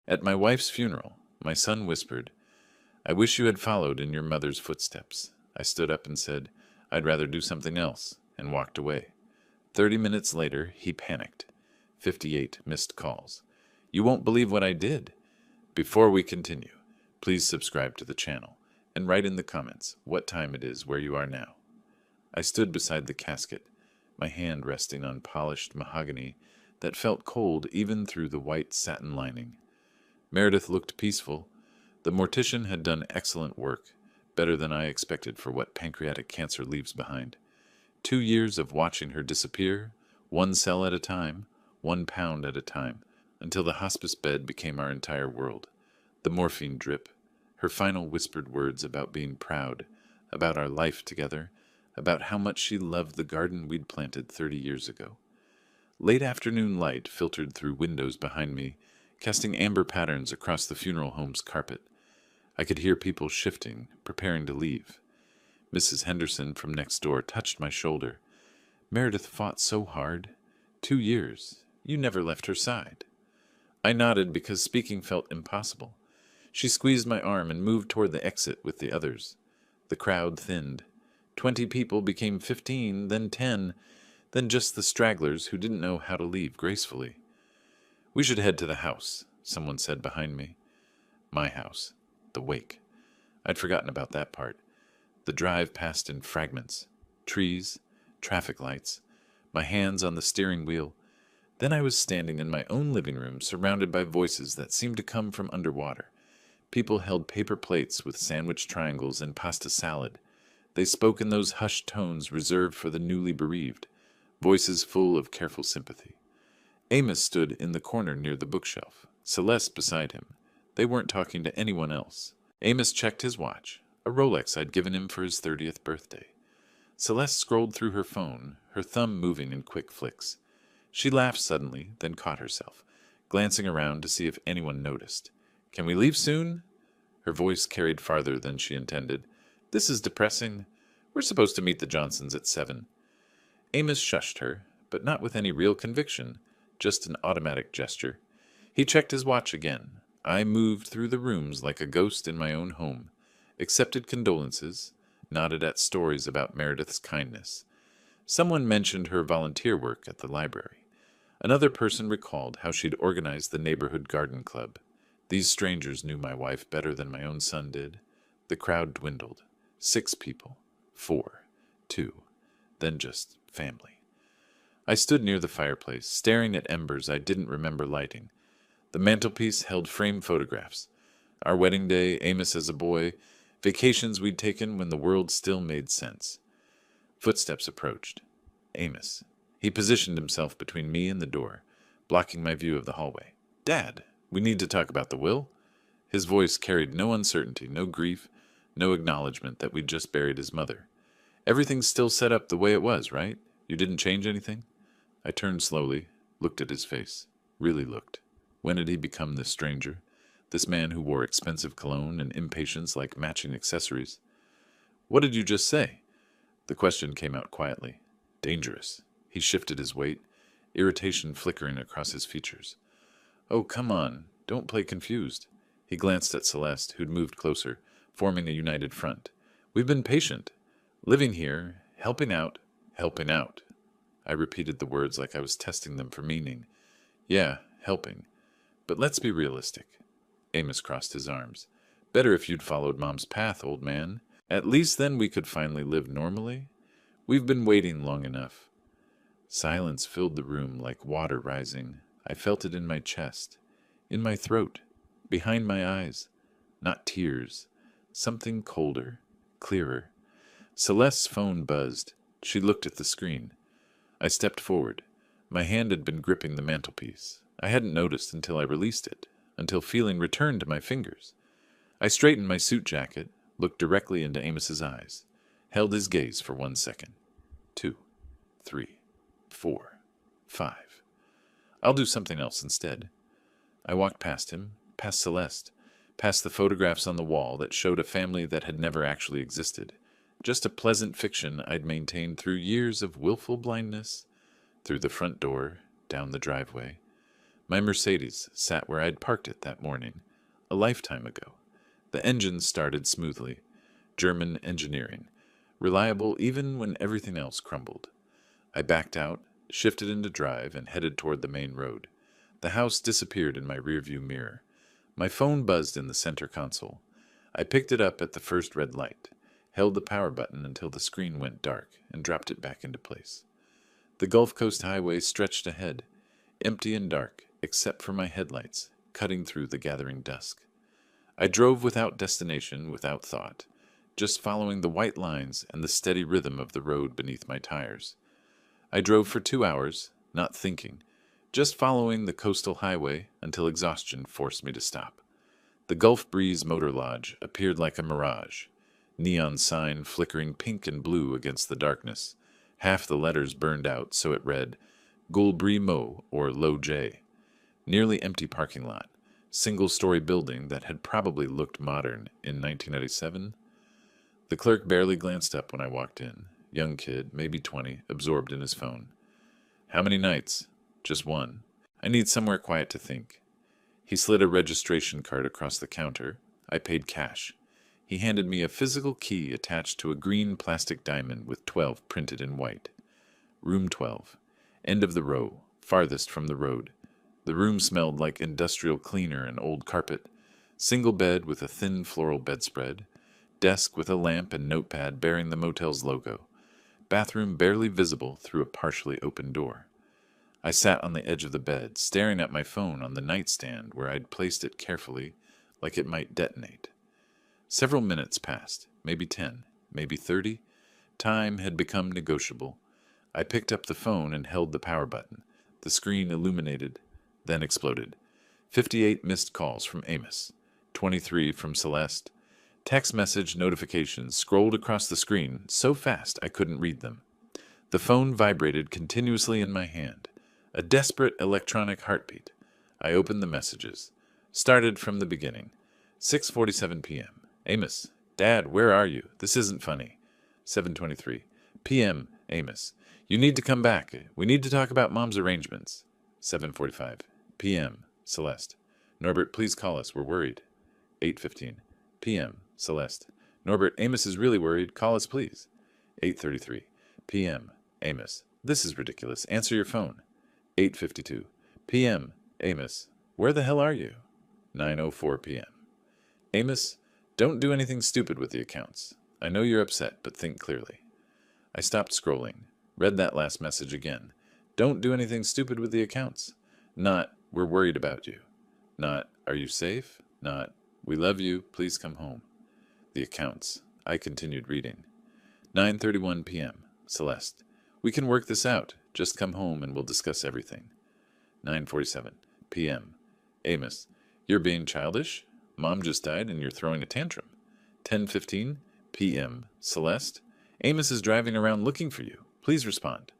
At my wife's funeral, my son whispered, "I wish you had followed in your mother's footsteps." I stood up and said, "I'd rather do something else," and walked away. 30 minutes later, he panicked. 58 missed calls. "You won't believe what I did." Before we continue, please subscribe to the channel and write in the comments what time it is where you are now. I stood beside the casket, my hand resting on polished mahogany that felt cold even through the white satin lining. Meredith looked peaceful. The mortician had done excellent work, better than I expected for what pancreatic cancer leaves behind. 2 years of watching her disappear, 1 cell at a time, 1 pound at a time, until the hospice bed became our entire world. The morphine drip, her final whispered words about being proud, about our life together, about how much she loved the garden we'd planted 30 years ago. Late afternoon light filtered through windows behind me, casting amber patterns across the funeral home's carpet. I could hear people shifting, preparing to leave. Mrs. Henderson from next door touched my shoulder. "Meredith fought so hard. 2 years. You never left her side." I nodded because speaking felt impossible. She squeezed my arm and moved toward the exit with the others. The crowd thinned. 20 people became 15, then 10, then just the stragglers who didn't know how to leave gracefully. "We should head to the house," someone said behind me. My house. The wake. I'd forgotten about that part. The drive passed in fragments. Trees, traffic lights, my hands on the steering wheel. Then I was standing in my own living room, surrounded by voices that seemed to come from underwater. People held paper plates with sandwich triangles and pasta salad. They spoke in those hushed tones reserved for the newly bereaved, voices full of careful sympathy. Amos stood in the corner near the bookshelf, Celeste beside him. They weren't talking to anyone else. Amos checked his watch, a Rolex I'd given him for his 30th birthday. Celeste scrolled through her phone, her thumb moving in quick flicks. She laughed suddenly, then caught herself, glancing around to see if anyone noticed. "Can we leave soon?" Her voice carried farther than she intended. "This is depressing. We're supposed to meet the Johnsons at 7. Amos shushed her, but not with any real conviction, just an automatic gesture. He checked his watch again. I moved through the rooms like a ghost in my own home, accepted condolences, nodded at stories about Meredith's kindness. Someone mentioned her volunteer work at the library. Another person recalled how she'd organized the neighborhood garden club. These strangers knew my wife better than my own son did. The crowd dwindled. 6 people. 4. 2. Then just family. I stood near the fireplace, staring at embers I didn't remember lighting. The mantelpiece held framed photographs. Our wedding day, Amos as a boy, vacations we'd taken when the world still made sense. Footsteps approached. Amos. He positioned himself between me and the door, blocking my view of the hallway. "Dad, we need to talk about the will." His voice carried no uncertainty, no grief, no acknowledgement that we'd just buried his mother. "Everything's still set up the way it was, right? You didn't change anything?" I turned slowly, looked at his face. Really looked. When had he become this stranger? This man who wore expensive cologne and impatience like matching accessories? "What did you just say?" The question came out quietly. "Dangerous." He shifted his weight, irritation flickering across his features. "Oh, come on. Don't play confused." He glanced at Celeste, who'd moved closer, forming a united front. "We've been patient. Living here, helping out, helping out." I repeated the words like I was testing them for meaning. "Yeah, helping. But let's be realistic." Amos crossed his arms. "Better if you'd followed Mom's path, old man. At least then we could finally live normally. We've been waiting long enough." Silence filled the room like water rising. I felt it in my chest, in my throat, behind my eyes. Not tears. Something colder, clearer. Celeste's phone buzzed. She looked at the screen. I stepped forward. My hand had been gripping the mantelpiece. I hadn't noticed until I released it, until feeling returned to my fingers. I straightened my suit jacket, looked directly into Amos's eyes, held his gaze for 1 second. 2, 3, 4, 5. "I'll do something else instead." I walked past him, past Celeste, past the photographs on the wall that showed a family that had never actually existed, just a pleasant fiction I'd maintained through years of willful blindness, through the front door, down the driveway. My Mercedes sat where I'd parked it that morning, a lifetime ago. The engine started smoothly. German engineering. Reliable even when everything else crumbled. I backed out, shifted into drive, and headed toward the main road. The house disappeared in my rearview mirror. My phone buzzed in the center console. I picked it up at the first red light, held the power button until the screen went dark, and dropped it back into place. The Gulf Coast Highway stretched ahead, empty and dark, except for my headlights, cutting through the gathering dusk. I drove without destination, without thought, just following the white lines and the steady rhythm of the road beneath my tires. I drove for 2 hours, not thinking, just following the coastal highway until exhaustion forced me to stop. The Gulf Breeze Motor Lodge appeared like a mirage, neon sign flickering pink and blue against the darkness. Half the letters burned out, so it read, Gulbri Mo, or Low J. Nearly empty parking lot, single-story building that had probably looked modern in 1997. The clerk barely glanced up when I walked in. Young kid, maybe 20, absorbed in his phone. How many nights? Just one. I need somewhere quiet to think. He slid a registration card across the counter. I paid cash. He handed me a physical key attached to a green plastic diamond with 12 printed in white. Room 12. End of the row, farthest from the road. The room smelled like industrial cleaner and old carpet. Single bed with a thin floral bedspread. Desk with a lamp and notepad bearing the motel's logo. Bathroom barely visible through a partially open door. I sat on the edge of the bed, staring at my phone on the nightstand where I'd placed it carefully, like it might detonate. Several minutes passed, maybe 10, maybe 30. Time had become negotiable. I picked up the phone and held the power button. The screen illuminated, then exploded. 58 missed calls from Amos, 23 from Celeste. Text message notifications scrolled across the screen so fast I couldn't read them. The phone vibrated continuously in my hand. A desperate electronic heartbeat. I opened the messages. Started from the beginning. 6:47 p.m. Amos, Dad, where are you? This isn't funny. 7:23 p.m. Amos, you need to come back. We need to talk about Mom's arrangements. 7:45 p.m. Celeste, Norbert, please call us. We're worried. 8:15 p.m. Celeste, Norbert, Amos is really worried. Call us, please. 8:33 p.m. Amos, this is ridiculous. Answer your phone. 8:52 p.m. Amos, where the hell are you? 9:04 p.m. Amos, don't do anything stupid with the accounts. I know you're upset, but think clearly. I stopped scrolling, read that last message again. Don't do anything stupid with the accounts. Not, we're worried about you. Not, are you safe? Not, we love you, please come home. The accounts. I continued reading. 9:31 p.m. Celeste, we can work this out. Just come home and we'll discuss everything. 9:47 p.m. Amos, you're being childish? Mom just died and you're throwing a tantrum. 10:15 p.m. Celeste, Amos is driving around looking for you. Please respond.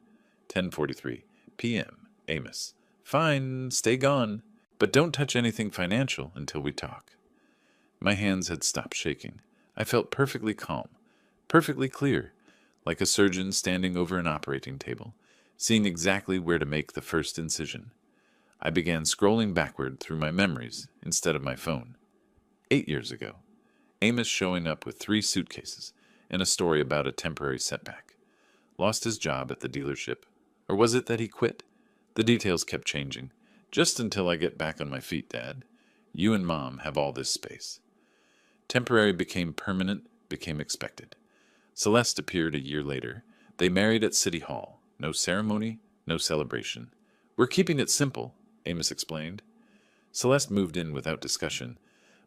10:43 p.m. Amos, fine, stay gone, but don't touch anything financial until we talk. My hands had stopped shaking. I felt perfectly calm, perfectly clear, like a surgeon standing over an operating table, seeing exactly where to make the first incision. I began scrolling backward through my memories instead of my phone. 8 years ago, Amos showing up with 3 suitcases and a story about a temporary setback. Lost his job at the dealership, or was it that he quit? The details kept changing. Just until I get back on my feet, Dad. You and Mom have all this space. Temporary became permanent, became expected. Celeste appeared a year later. They married at City Hall. No ceremony, no celebration. We're keeping it simple, Amos explained. Celeste moved in without discussion.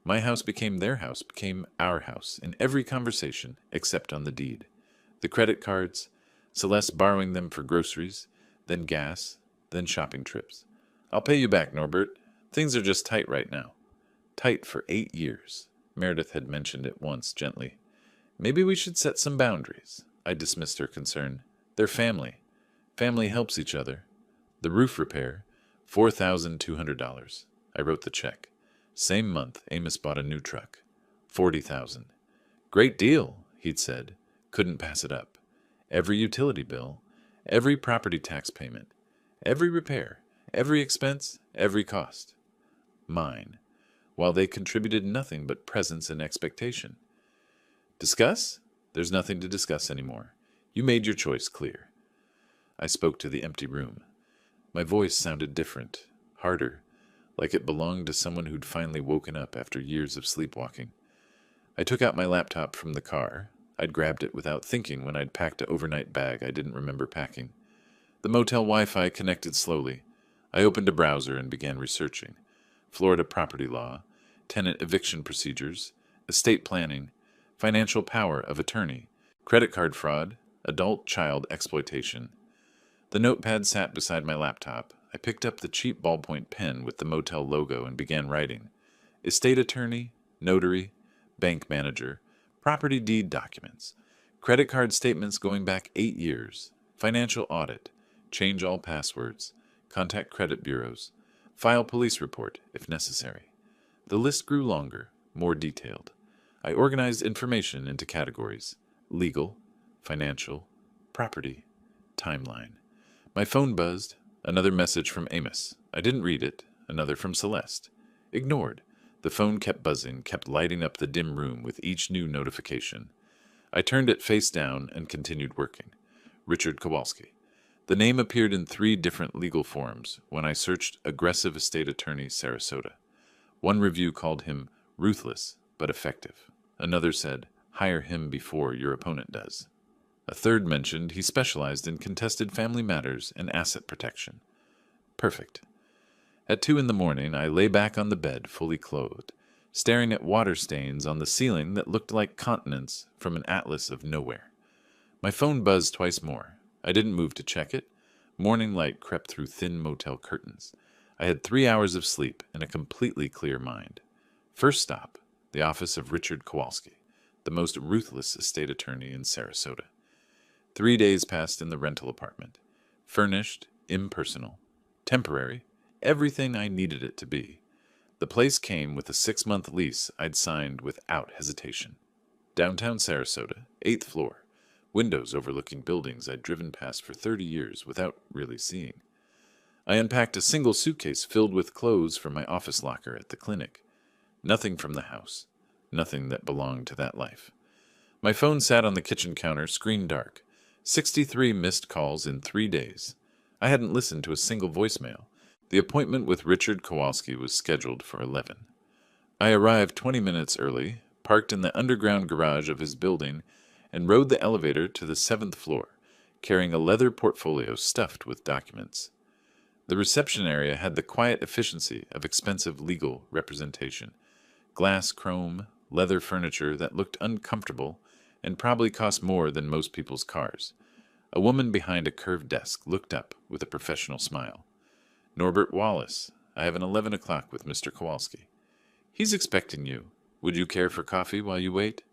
My house became their house, became our house, in every conversation, except on the deed. The credit cards, Celeste borrowing them for groceries, then gas, then shopping trips. I'll pay you back, Norbert. Things are just tight right now. Tight for 8 years. Meredith had mentioned it once, gently. Maybe we should set some boundaries. I dismissed her concern. They're family. Family helps each other. The roof repair, $4,200. I wrote the check. Same month, Amos bought a new truck. $40,000. Great deal, he'd said. Couldn't pass it up. Every utility bill, every property tax payment, every repair, Every expense, every cost. Mine, while they contributed nothing but presence and expectation. Discuss? There's nothing to discuss anymore. You made your choice clear. I spoke to the empty room. My voice sounded different, harder, like it belonged to someone who'd finally woken up after years of sleepwalking. I took out my laptop from the car. I'd grabbed it without thinking when I'd packed an overnight bag I didn't remember packing. The motel Wi-Fi connected slowly. I opened a browser and began researching. Florida property law, tenant eviction procedures, estate planning, financial power of attorney, credit card fraud, adult-child exploitation. The notepad sat beside my laptop. I picked up the cheap ballpoint pen with the motel logo and began writing. Estate attorney, notary, bank manager, property deed documents, credit card statements going back 8 years, financial audit, change all passwords, contact credit bureaus, file police report if necessary. The list grew longer, more detailed. I organized information into categories: legal, financial, property, timeline. My phone buzzed. Another message from Amos. I didn't read it. Another from Celeste. Ignored. The phone kept buzzing, kept lighting up the dim room with each new notification. I turned it face down and continued working. Richard Kowalski. The name appeared in 3 different legal forms when I searched aggressive estate attorney Sarasota. One review called him ruthless but effective. Another said, hire him before your opponent does. A third mentioned he specialized in contested family matters and asset protection. Perfect. At 2 a.m, I lay back on the bed, fully clothed, staring at water stains on the ceiling that looked like continents from an atlas of nowhere. My phone buzzed twice more. I didn't move to check it. Morning light crept through thin motel curtains. I had 3 hours of sleep and a completely clear mind. First stop, the office of Richard Kowalski, the most ruthless estate attorney in Sarasota. 3 days passed in the rental apartment. Furnished, impersonal, temporary, everything I needed it to be. The place came with a 6-month lease I'd signed without hesitation. Downtown Sarasota, 8th floor. Windows overlooking buildings I'd driven past for 30 years without really seeing. I unpacked a single suitcase filled with clothes from my office locker at the clinic. Nothing from the house. Nothing that belonged to that life. My phone sat on the kitchen counter, screen dark. 63 missed calls in 3 days. I hadn't listened to a single voicemail. The appointment with Richard Kowalski was scheduled for 11. I arrived 20 minutes early, parked in the underground garage of his building, and rode the elevator to the 7th floor, carrying a leather portfolio stuffed with documents. The reception area had the quiet efficiency of expensive legal representation. Glass chrome, leather furniture that looked uncomfortable and probably cost more than most people's cars. A woman behind a curved desk looked up with a professional smile. Norbert Wallace, I have an 11 o'clock with Mr. Kowalski. He's expecting you. Would you care for coffee while you wait?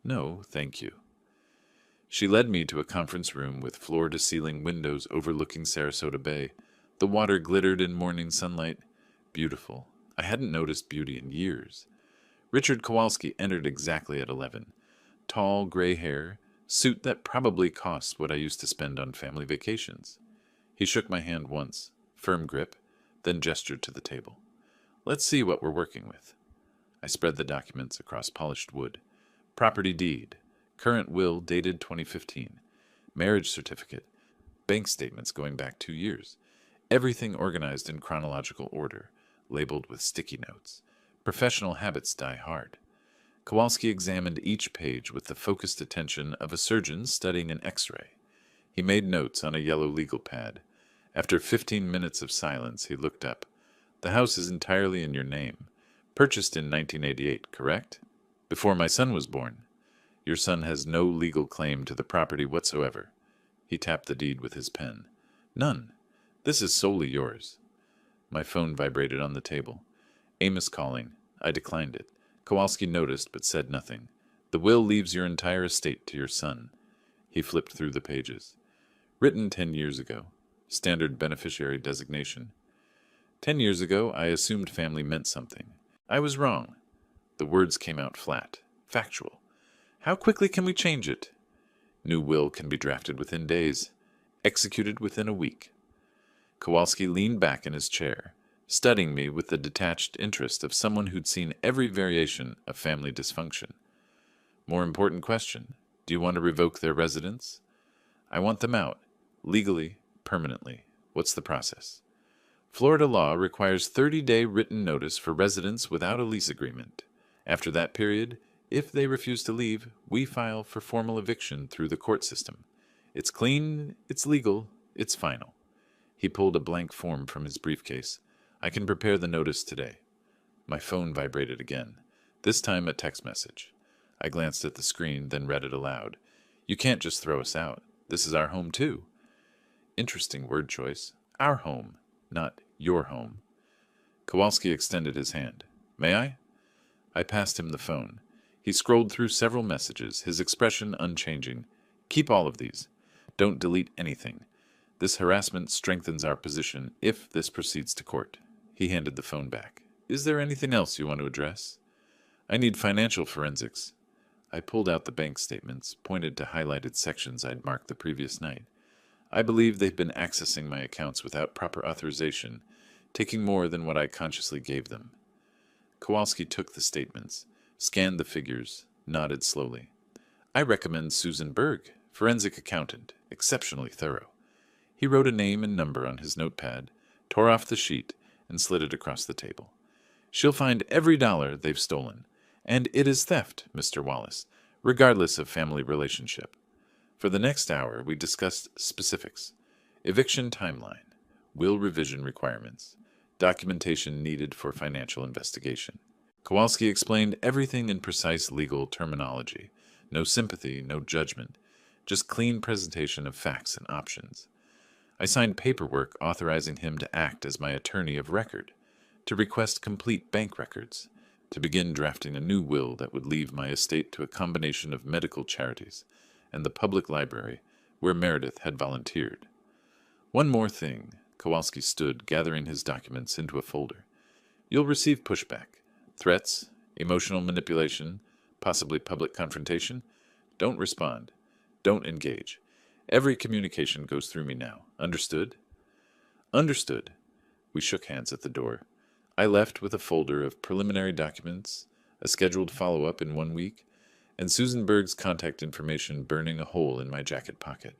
No, thank you. She led me to a conference room with floor-to-ceiling windows overlooking Sarasota Bay. The water glittered in morning sunlight. Beautiful. I hadn't noticed beauty in years. Richard Kowalski entered exactly at 11. Tall, gray hair, suit that probably cost what I used to spend on family vacations. He shook my hand once, firm grip, then gestured to the table. Let's see what we're working with. I spread the documents across polished wood. Property deed, current will dated 2015, marriage certificate, bank statements going back 2 years, everything organized in chronological order, labeled with sticky notes. Professional habits die hard. Kowalski examined each page with the focused attention of a surgeon studying an X-ray. He made notes on a yellow legal pad. After 15 minutes of silence, he looked up. The house is entirely in your name. Purchased in 1988, correct? Before my son was born. Your son has no legal claim to the property whatsoever. He tapped the deed with his pen. None. This is solely yours. My phone vibrated on the table. Amos calling. I declined it. Kowalski noticed but said nothing. The will leaves your entire estate to your son. He flipped through the pages. Written 10 years ago. Standard beneficiary designation. 10 years ago, I assumed family meant something. I was wrong. The words came out flat. Factual. How quickly can we change it? New will can be drafted within days. Executed within a week. Kowalski leaned back in his chair, studying me with the detached interest of someone who'd seen every variation of family dysfunction. More important question, do you want to revoke their residence? I want them out, legally, permanently. What's the process? Florida law requires 30-day written notice for residents without a lease agreement. After that period, if they refuse to leave, we file for formal eviction through the court system. It's clean, it's legal, it's final. He pulled a blank form from his briefcase. I can prepare the notice today. My phone vibrated again, this time a text message. I glanced at the screen, then read it aloud. You can't just throw us out. This is our home, too. Interesting word choice. Our home, not your home. Kowalski extended his hand. May I? I passed him the phone. He scrolled through several messages, his expression unchanging. Keep all of these. Don't delete anything. This harassment strengthens our position if this proceeds to court. He handed the phone back. Is there anything else you want to address? I need financial forensics. I pulled out the bank statements, pointed to highlighted sections I'd marked the previous night. I believe they've been accessing my accounts without proper authorization, taking more than what I consciously gave them. Kowalski took the statements, scanned the figures, nodded slowly. I recommend Susan Berg, forensic accountant, exceptionally thorough. He wrote a name and number on his notepad, tore off the sheet, and slid it across the table. She'll find every dollar they've stolen, and it is theft, Mr. Wallace, regardless of family relationship. For the next hour, we discussed specifics, eviction timeline, will revision requirements, documentation needed for financial investigation. Kowalski explained everything in precise legal terminology. No sympathy, no judgment, just clean presentation of facts and options. I signed paperwork authorizing him to act as my attorney of record, to request complete bank records, to begin drafting a new will that would leave my estate to a combination of medical charities and the public library where Meredith had volunteered. One more thing. Kowalski stood, gathering his documents into a folder. You'll receive pushback, threats, emotional manipulation, possibly public confrontation. Don't respond. Don't engage. Every communication goes through me now. Understood? Understood. We shook hands at the door. I left with a folder of preliminary documents, a scheduled follow-up in 1 week, and Susan Berg's contact information burning a hole in my jacket pocket.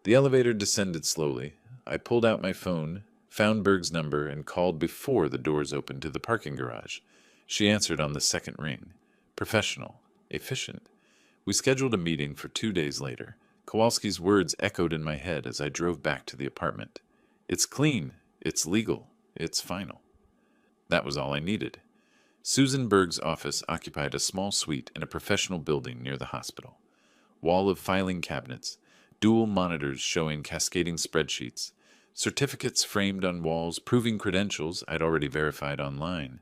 The elevator descended slowly. I pulled out my phone, found Berg's number, and called before the doors opened to the parking garage. She answered on the second ring. Professional. Efficient. We scheduled a meeting for 2 days later. Kowalski's words echoed in my head as I drove back to the apartment. It's clean. It's legal. It's final. That was all I needed. Susan Berg's office occupied a small suite in a professional building near the hospital. Wall of filing cabinets, dual monitors showing cascading spreadsheets, certificates framed on walls proving credentials I'd already verified online.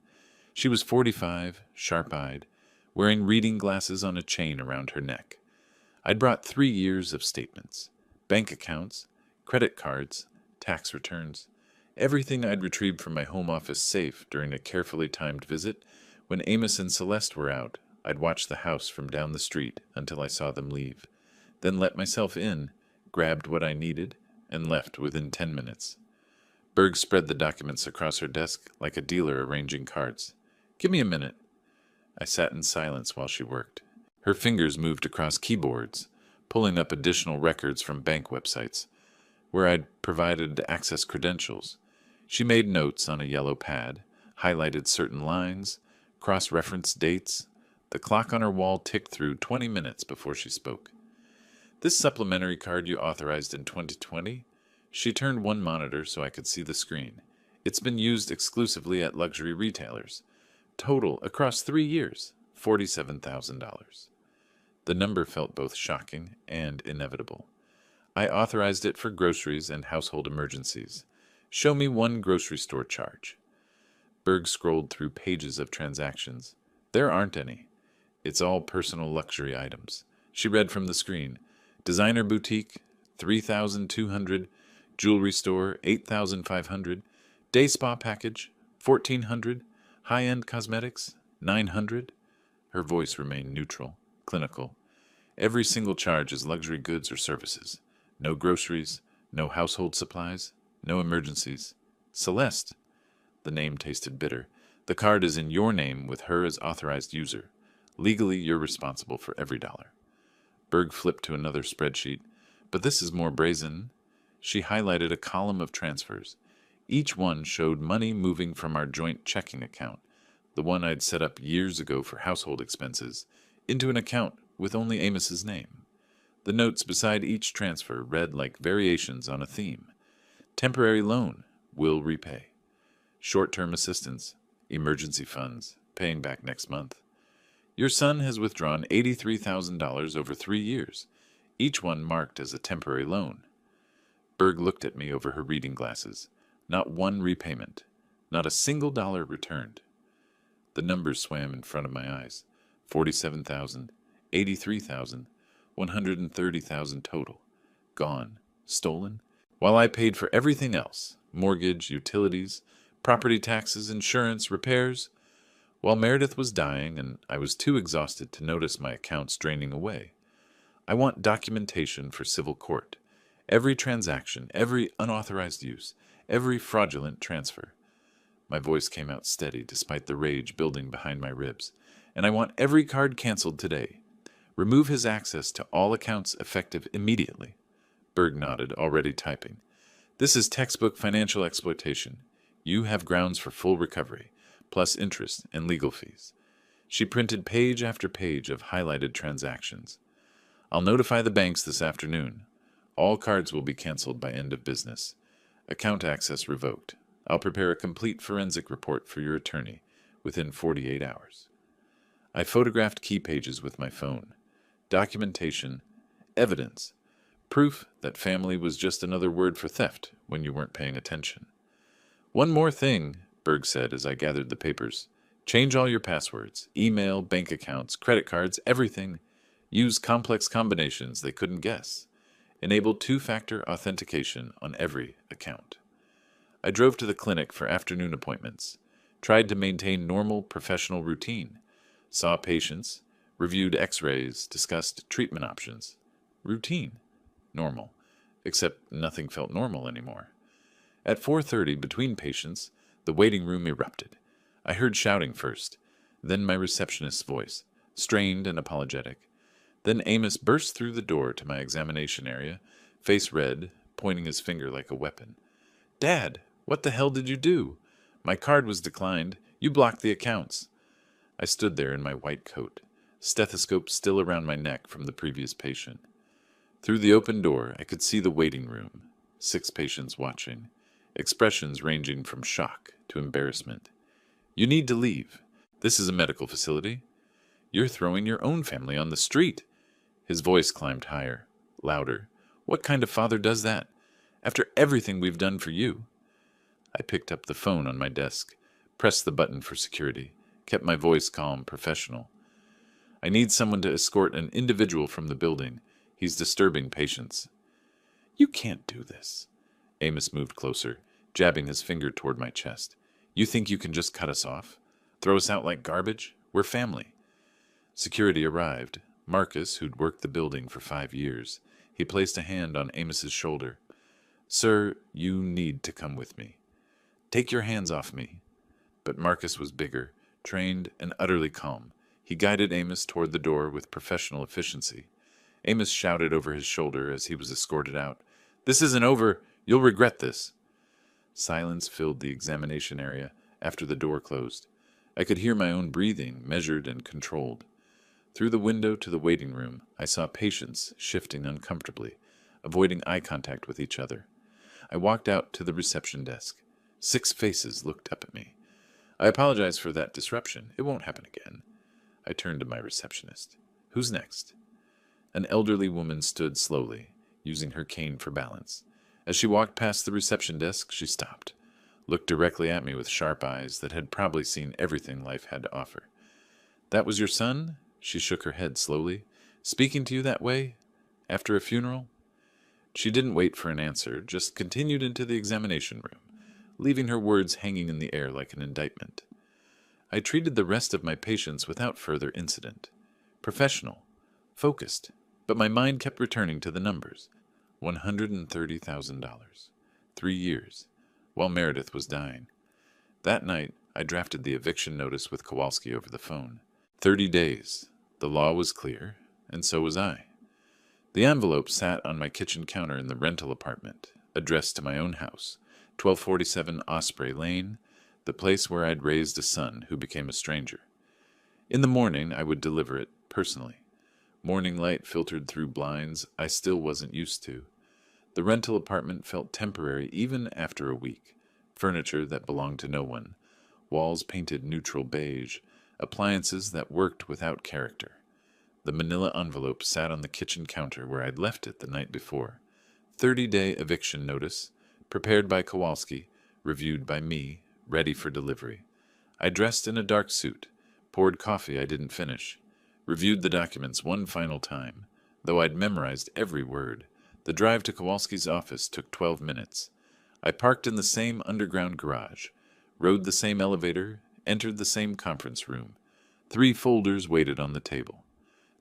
She was 45, sharp-eyed, wearing reading glasses on a chain around her neck. I'd brought 3 years of statements, bank accounts, credit cards, tax returns, everything I'd retrieved from my home office safe during a carefully timed visit. When Amos and Celeste were out, I'd watched the house from down the street until I saw them leave, then let myself in, grabbed what I needed, and left within 10 minutes. Berg spread the documents across her desk like a dealer arranging cards. Give me a minute. I sat in silence while she worked. Her fingers moved across keyboards, pulling up additional records from bank websites, where I'd provided access credentials. She made notes on a yellow pad, highlighted certain lines, cross-referenced dates. The clock on her wall ticked through 20 minutes before she spoke. This supplementary card you authorized in 2020? She turned one monitor so I could see the screen. It's been used exclusively at luxury retailers. Total, across 3 years, $47,000. The number felt both shocking and inevitable. I authorized it for groceries and household emergencies. Show me one grocery store charge. Berg scrolled through pages of transactions. There aren't any. It's all personal luxury items. She read from the screen. Designer boutique, $3,200. Jewelry store, $8,500. Day spa package, $1,400. High-end cosmetics, $900. Her voice remained neutral, clinical. Every single charge is luxury goods or services. No groceries, no household supplies, No emergencies. Celeste. The name tasted bitter. The card is in your name with her as authorized user. Legally, you're responsible for every dollar. Berg flipped to another spreadsheet. But this is more brazen. She highlighted a column of transfers. Each one showed money moving from our joint checking account, the one I'd set up years ago for household expenses, into an account with only Amos's name. The notes beside each transfer read like variations on a theme. Temporary loan, will repay. Short-term assistance, emergency funds, paying back next month. Your son has withdrawn $83,000 over 3 years, each one marked as a temporary loan. Berg looked at me over her reading glasses. Not one repayment, not a single dollar returned. The numbers swam in front of my eyes. 47,000, 83,000, 130,000 total. Gone, stolen, while I paid for everything else, mortgage, utilities, property taxes, insurance, repairs. While Meredith was dying and I was too exhausted to notice my accounts draining away. I want documentation for civil court. Every transaction, every unauthorized use, every fraudulent transfer. My voice came out steady despite the rage building behind my ribs. And I want every card canceled today. Remove his access to all accounts effective immediately. Berg nodded, already typing. This is textbook financial exploitation. You have grounds for full recovery, plus interest and legal fees. She printed page after page of highlighted transactions. I'll notify the banks this afternoon. All cards will be canceled by end of business. Account access revoked. I'll prepare a complete forensic report for your attorney within 48 hours. I photographed key pages with my phone. Documentation, evidence, proof that family was just another word for theft when you weren't paying attention. One more thing, Berg said as I gathered the papers. Change all your passwords, email, bank accounts, credit cards, everything. Use complex combinations they couldn't guess. Enable two-factor authentication on every account. I drove to the clinic for afternoon appointments, tried to maintain normal professional routine, saw patients, reviewed x-rays, discussed treatment options. Routine. Normal. Except nothing felt normal anymore. At 4:30, between patients, the waiting room erupted. I heard shouting first, then my receptionist's voice, strained and apologetic. Then Amos burst through the door to my examination area, face red, pointing his finger like a weapon. Dad, what the hell did you do? My card was declined. You blocked the accounts. I stood there in my white coat, stethoscope still around my neck from the previous patient. Through the open door, I could see the waiting room, 6 patients watching, expressions ranging from shock to embarrassment. You need to leave. This is a medical facility. You're throwing your own family on the street. His voice climbed higher, louder. What kind of father does that? After everything we've done for you. I picked up the phone on my desk, pressed the button for security, kept my voice calm, professional. I need someone to escort an individual from the building. He's disturbing patients. You can't do this. Amos moved closer, jabbing his finger toward my chest. You think you can just cut us off? Throw us out like garbage? We're family. Security arrived. Marcus, who'd worked the building for 5 years. He placed a hand on Amos's shoulder. Sir, you need to come with me. Take your hands off me. But Marcus was bigger, trained, and utterly calm. He guided Amos toward the door with professional efficiency. Amos shouted over his shoulder as he was escorted out. This isn't over. You'll regret this. Silence filled the examination area after the door closed. I could hear my own breathing, measured and controlled. Through the window to the waiting room, I saw patients shifting uncomfortably, avoiding eye contact with each other. I walked out to the reception desk. 6 faces looked up at me. I apologize for that disruption. It won't happen again. I turned to my receptionist. Who's next? An elderly woman stood slowly, using her cane for balance. As she walked past the reception desk, she stopped, looked directly at me with sharp eyes that had probably seen everything life had to offer. That was your son? She shook her head slowly. Speaking to you that way? After a funeral? She didn't wait for an answer, just continued into the examination room, leaving her words hanging in the air like an indictment. I treated the rest of my patients without further incident. Professional, focused, but my mind kept returning to the numbers. $130,000. 3 years, while Meredith was dying. That night, I drafted the eviction notice with Kowalski over the phone. 30 days. The law was clear, and so was I. The envelope sat on my kitchen counter in the rental apartment, addressed to my own house, 1247 Osprey Lane, the place where I'd raised a son who became a stranger. In the morning, I would deliver it personally. Morning light filtered through blinds I still wasn't used to. The rental apartment felt temporary even after a week. Furniture that belonged to no one. Walls painted neutral beige. Appliances that worked without character. The manila envelope sat on the kitchen counter where I'd left it the night before. 30-day eviction notice, prepared by Kowalski, reviewed by me, ready for delivery. I dressed in a dark suit, poured coffee I didn't finish, reviewed the documents one final time. Though I'd memorized every word, the drive to Kowalski's office took 12 minutes. I parked in the same underground garage, rode the same elevator, entered the same conference room. 3 folders waited on the table.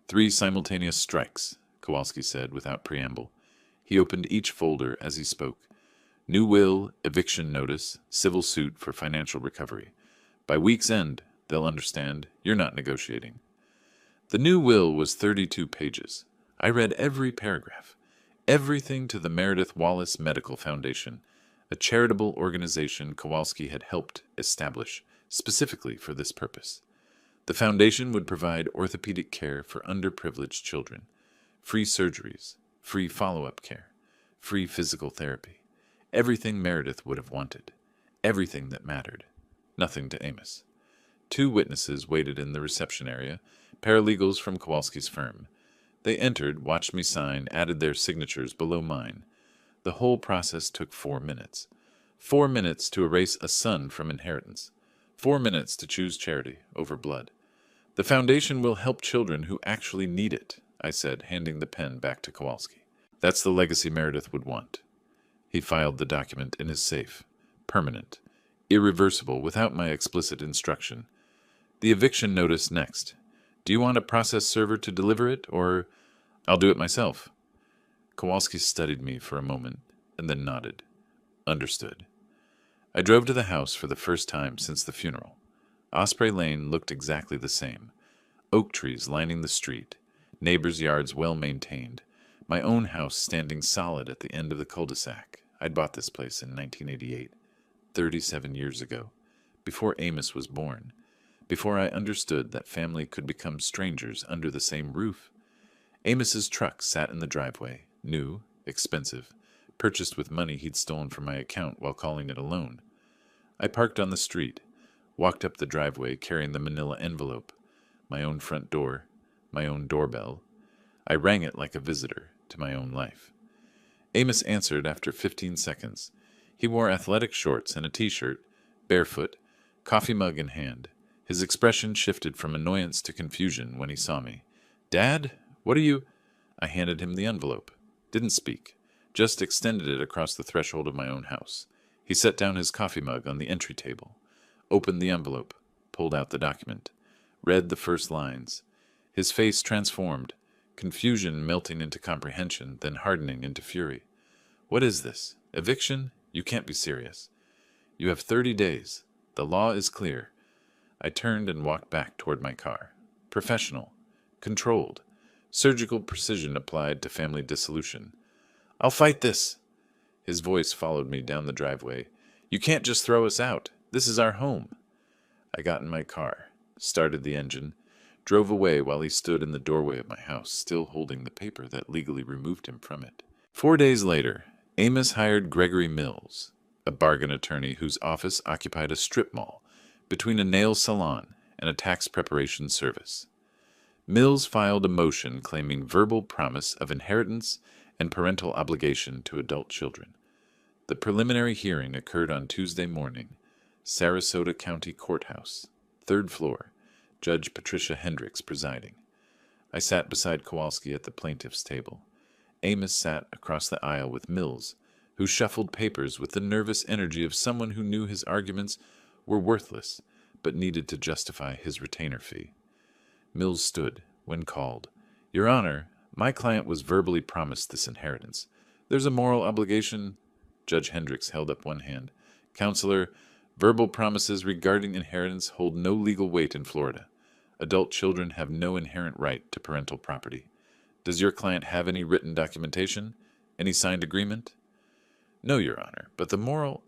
3 simultaneous strikes, Kowalski said without preamble. He opened each folder as he spoke. New will, eviction notice, civil suit for financial recovery. By week's end, they'll understand you're not negotiating. The new will was 32 pages. I read every paragraph. Everything to the Meredith Wallace Medical Foundation, a charitable organization Kowalski had helped establish specifically for this purpose. The foundation would provide orthopedic care for underprivileged children, free surgeries, free follow-up care, free physical therapy. Everything Meredith would have wanted. Everything that mattered. Nothing to Amos. 2 witnesses waited in the reception area, paralegals from Kowalski's firm. They entered, watched me sign, added their signatures below mine. The whole process took 4 minutes. 4 minutes to erase a son from inheritance. 4 minutes to choose charity over blood. The foundation will help children who actually need it, I said, handing the pen back to Kowalski. That's the legacy Meredith would want. He filed the document in his safe. Permanent. Irreversible without my explicit instruction. The eviction notice next. Do you want a process server to deliver it, or I'll do it myself? Kowalski studied me for a moment, and then nodded. Understood. I drove to the house for the first time since the funeral. Osprey Lane looked exactly the same. Oak trees lining the street, neighbors' yards well maintained, my own house standing solid at the end of the cul-de-sac. I'd bought this place in 1988, 37 years ago, before Amos was born, before I understood that family could become strangers under the same roof. Amos's truck sat in the driveway, new, expensive, purchased with money he'd stolen from my account while calling it a loan. I parked on the street, walked up the driveway carrying the manila envelope, my own front door, my own doorbell. I rang it like a visitor to my own life. Amos answered after 15 seconds. He wore athletic shorts and a t-shirt, barefoot, coffee mug in hand. His expression shifted from annoyance to confusion when he saw me. "Dad, what are you—" I handed him the envelope. Didn't speak. Just extended it across the threshold of my own house. He set down his coffee mug on the entry table, opened the envelope, pulled out the document, read the first lines. His face transformed, confusion melting into comprehension, then hardening into fury. "What is this? Eviction? You can't be serious. You have 30 days. The law is clear." I turned and walked back toward my car. Professional. Controlled. Surgical precision applied to family dissolution. "I'll fight this." His voice followed me down the driveway. "You can't just throw us out. This is our home." I got in my car, started the engine, drove away while he stood in the doorway of my house, still holding the paper that legally removed him from it. 4 days later, Amos hired Gregory Mills, a bargain attorney whose office occupied a strip mall between a nail salon and a tax preparation service. Mills filed a motion claiming verbal promise of inheritance and parental obligation to adult children. The preliminary hearing occurred on Tuesday morning, Sarasota County Courthouse, 3rd floor, Judge Patricia Hendricks presiding. I sat beside Kowalski at the plaintiff's table. Amos sat across the aisle with Mills, who shuffled papers with the nervous energy of someone who knew his arguments were worthless, but needed to justify his retainer fee. Mills stood when called. "Your Honor, my client was verbally promised this inheritance. There's a moral obligation—" Judge Hendricks held up one hand. Counselor, verbal promises regarding inheritance hold no legal weight in Florida. Adult children have no inherent right to parental property. Does your client have any written documentation? Any signed agreement? No, Your Honor, but the moral...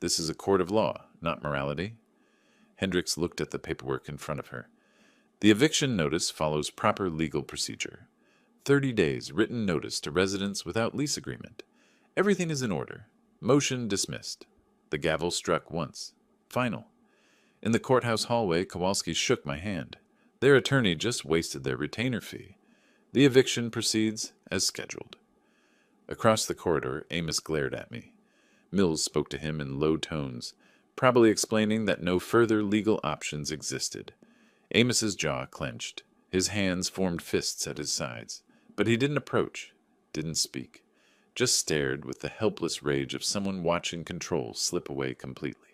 This is a court of law, not morality. Hendricks looked at the paperwork in front of her. The eviction notice follows proper legal procedure. 30 days written notice to residents without lease agreement. Everything is in order. Motion dismissed. The gavel struck once. Final. In the courthouse hallway, Kowalski shook my hand. Their attorney just wasted their retainer fee. The eviction proceeds as scheduled. Across the corridor, Amos glared at me. Mills spoke to him in low tones, probably explaining that no further legal options existed. Amos's jaw clenched. His hands formed fists at his sides. But he didn't approach, didn't speak. Just stared with the helpless rage of someone watching control slip away completely.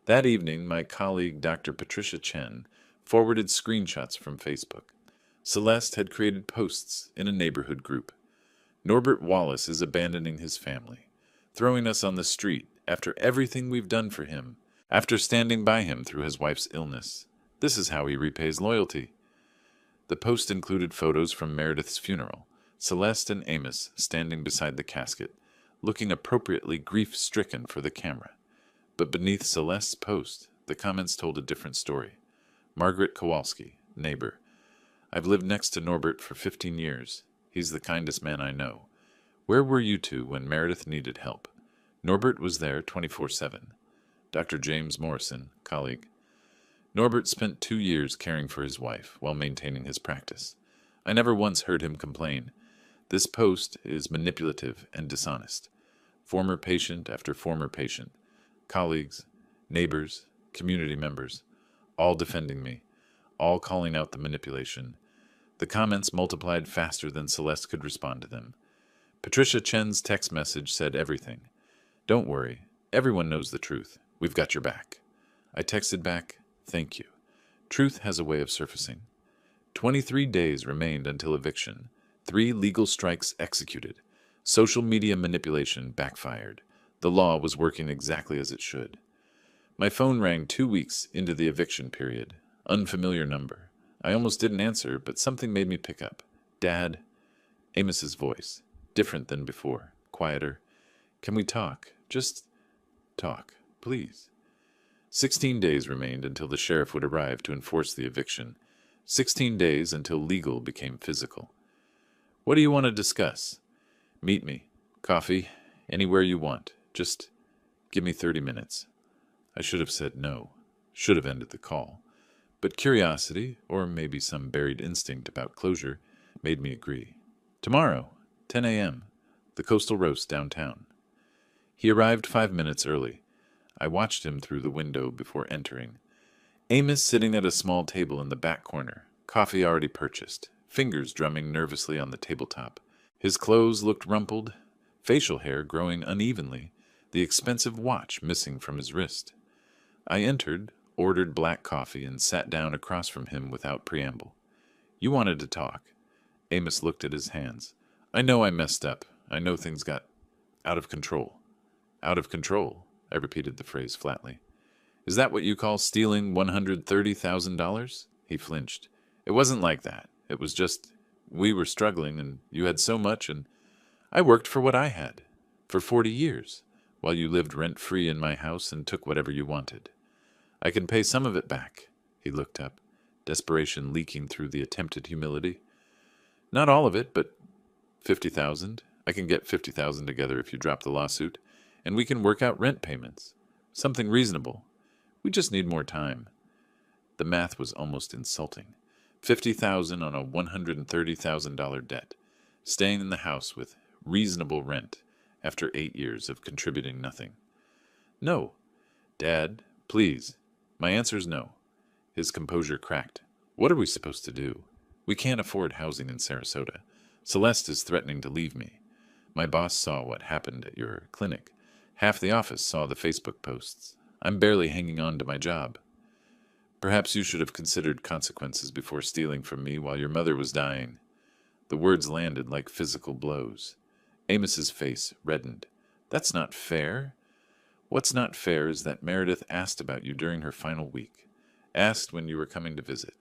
That evening, my colleague Dr. Patricia Chen forwarded screenshots from Facebook. Celeste had created posts in a neighborhood group. Norbert Wallace is abandoning his family, throwing us on the street after everything we've done for him, after standing by him through his wife's illness. This is how he repays loyalty. The post included photos from Meredith's funeral, Celeste and Amos standing beside the casket, looking appropriately grief-stricken for the camera. But beneath Celeste's post, the comments told a different story. Margaret Kowalski, neighbor. I've lived next to Norbert for 15 years. He's the kindest man I know. Where were you two when Meredith needed help? Norbert was there 24/7. Dr. James Morrison, colleague. Norbert spent 2 years caring for his wife while maintaining his practice. I never once heard him complain. This post is manipulative and dishonest. Former patient after former patient, colleagues, neighbors, community members, all defending me, all calling out the manipulation. The comments multiplied faster than Celeste could respond to them. Patricia Chen's text message said everything. Don't worry, everyone knows the truth. We've got your back. I texted back, thank you. Truth has a way of surfacing. 23 days remained until eviction. 3 legal strikes executed. Social media manipulation backfired. The law was working exactly as it should. My phone rang 2 weeks into the eviction period. Unfamiliar number. I almost didn't answer, but something made me pick up. Dad. Amos's voice. Different than before. Quieter. Can we talk? Just talk, please. 16 days remained until the sheriff would arrive to enforce the eviction. 16 days until legal became physical. What do you want to discuss? Meet me. Coffee. Anywhere you want. Just give me 30 minutes. I should have said no. Should have ended the call. But curiosity, or maybe some buried instinct about closure, made me agree. Tomorrow, 10 a.m., the Coastal Roast downtown. He arrived 5 minutes early. I watched him through the window before entering. Amos sitting at a small table in the back corner, coffee already purchased, fingers drumming nervously on the tabletop. His clothes looked rumpled, facial hair growing unevenly, the expensive watch missing from his wrist. I entered, ordered black coffee, and sat down across from him without preamble. You wanted to talk. Amos looked at his hands. I know I messed up. I know things got out of control. Out of control, I repeated the phrase flatly. Is that what you call stealing $130,000? He flinched. It wasn't like that. It was just, we were struggling, and you had so much, and I worked for what I had, for 40 years, while you lived rent-free in my house and took whatever you wanted. I can pay some of it back. He looked up, desperation leaking through the attempted humility. Not all of it, but 50,000. I can get 50,000 together if you drop the lawsuit, and we can work out rent payments. Something reasonable. We just need more time. The math was almost insulting. 50,000 on a $130,000 debt, staying in the house with reasonable rent after 8 years of contributing nothing. No. Dad, please. My answer's no. His composure cracked. What are we supposed to do? We can't afford housing in Sarasota. Celeste is threatening to leave me. My boss saw what happened at your clinic. Half the office saw the Facebook posts. I'm barely hanging on to my job. Perhaps you should have considered consequences before stealing from me while your mother was dying. The words landed like physical blows. Amos's face reddened. That's not fair. What's not fair is that Meredith asked about you during her final week. Asked when you were coming to visit.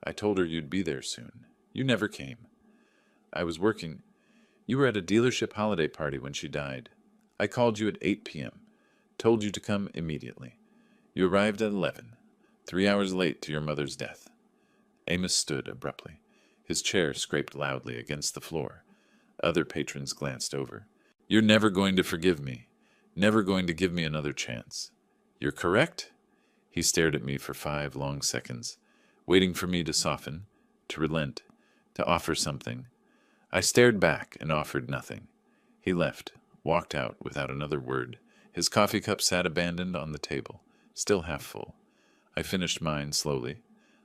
I told her you'd be there soon. You never came. I was working. You were at a dealership holiday party when she died. I called you at 8 p.m. Told you to come immediately. You arrived at 11, 3 hours late to your mother's death. Amos stood abruptly. His chair scraped loudly against the floor. Other patrons glanced over. You're never going to forgive me. Never going to give me another chance. You're correct? He stared at me for 5 long seconds, waiting for me to soften, to relent, to offer something. I stared back and offered nothing. He left, walked out without another word. His coffee cup sat abandoned on the table, still half full. I finished mine slowly,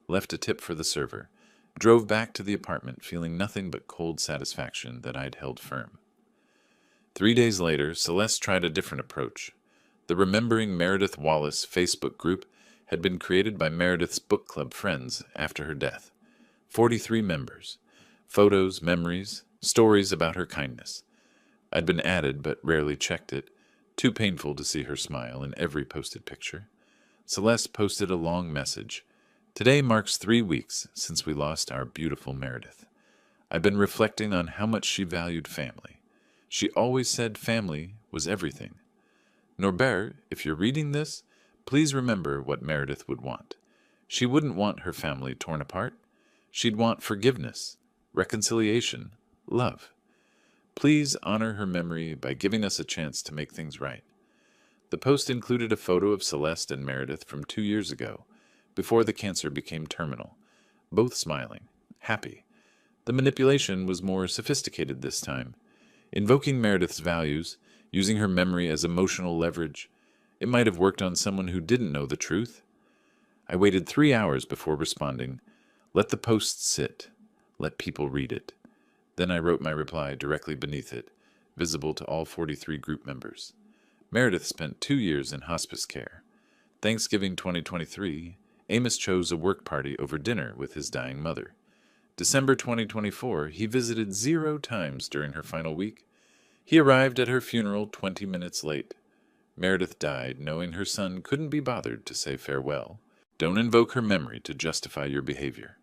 left a tip for the server, drove back to the apartment feeling nothing but cold satisfaction that I'd held firm. 3 days later, Celeste tried a different approach. The Remembering Meredith Wallace Facebook group had been created by Meredith's book club friends after her death. 43 members. Photos, memories, stories about her kindness. I'd been added but rarely checked it. Too painful to see her smile in every posted picture. Celeste posted a long message. Today marks 3 weeks since we lost our beautiful Meredith. I've been reflecting on how much she valued family. She always said family was everything. Norbert, if you're reading this, please remember what Meredith would want. She wouldn't want her family torn apart. She'd want forgiveness, reconciliation, love. Please honor her memory by giving us a chance to make things right. The post included a photo of Celeste and Meredith from 2 years ago, before the cancer became terminal, both smiling, happy. The manipulation was more sophisticated this time, invoking Meredith's values, using her memory as emotional leverage. It might have worked on someone who didn't know the truth. I waited 3 hours before responding. Let the post sit. Let people read it. Then I wrote my reply directly beneath it, visible to all 43 group members. Meredith spent 2 years in hospice care. Thanksgiving 2023, Amos chose a work party over dinner with his dying mother. December 2024, he visited 0 times during her final week. He arrived at her funeral 20 minutes late. Meredith died knowing her son couldn't be bothered to say farewell. Don't invoke her memory to justify your behavior.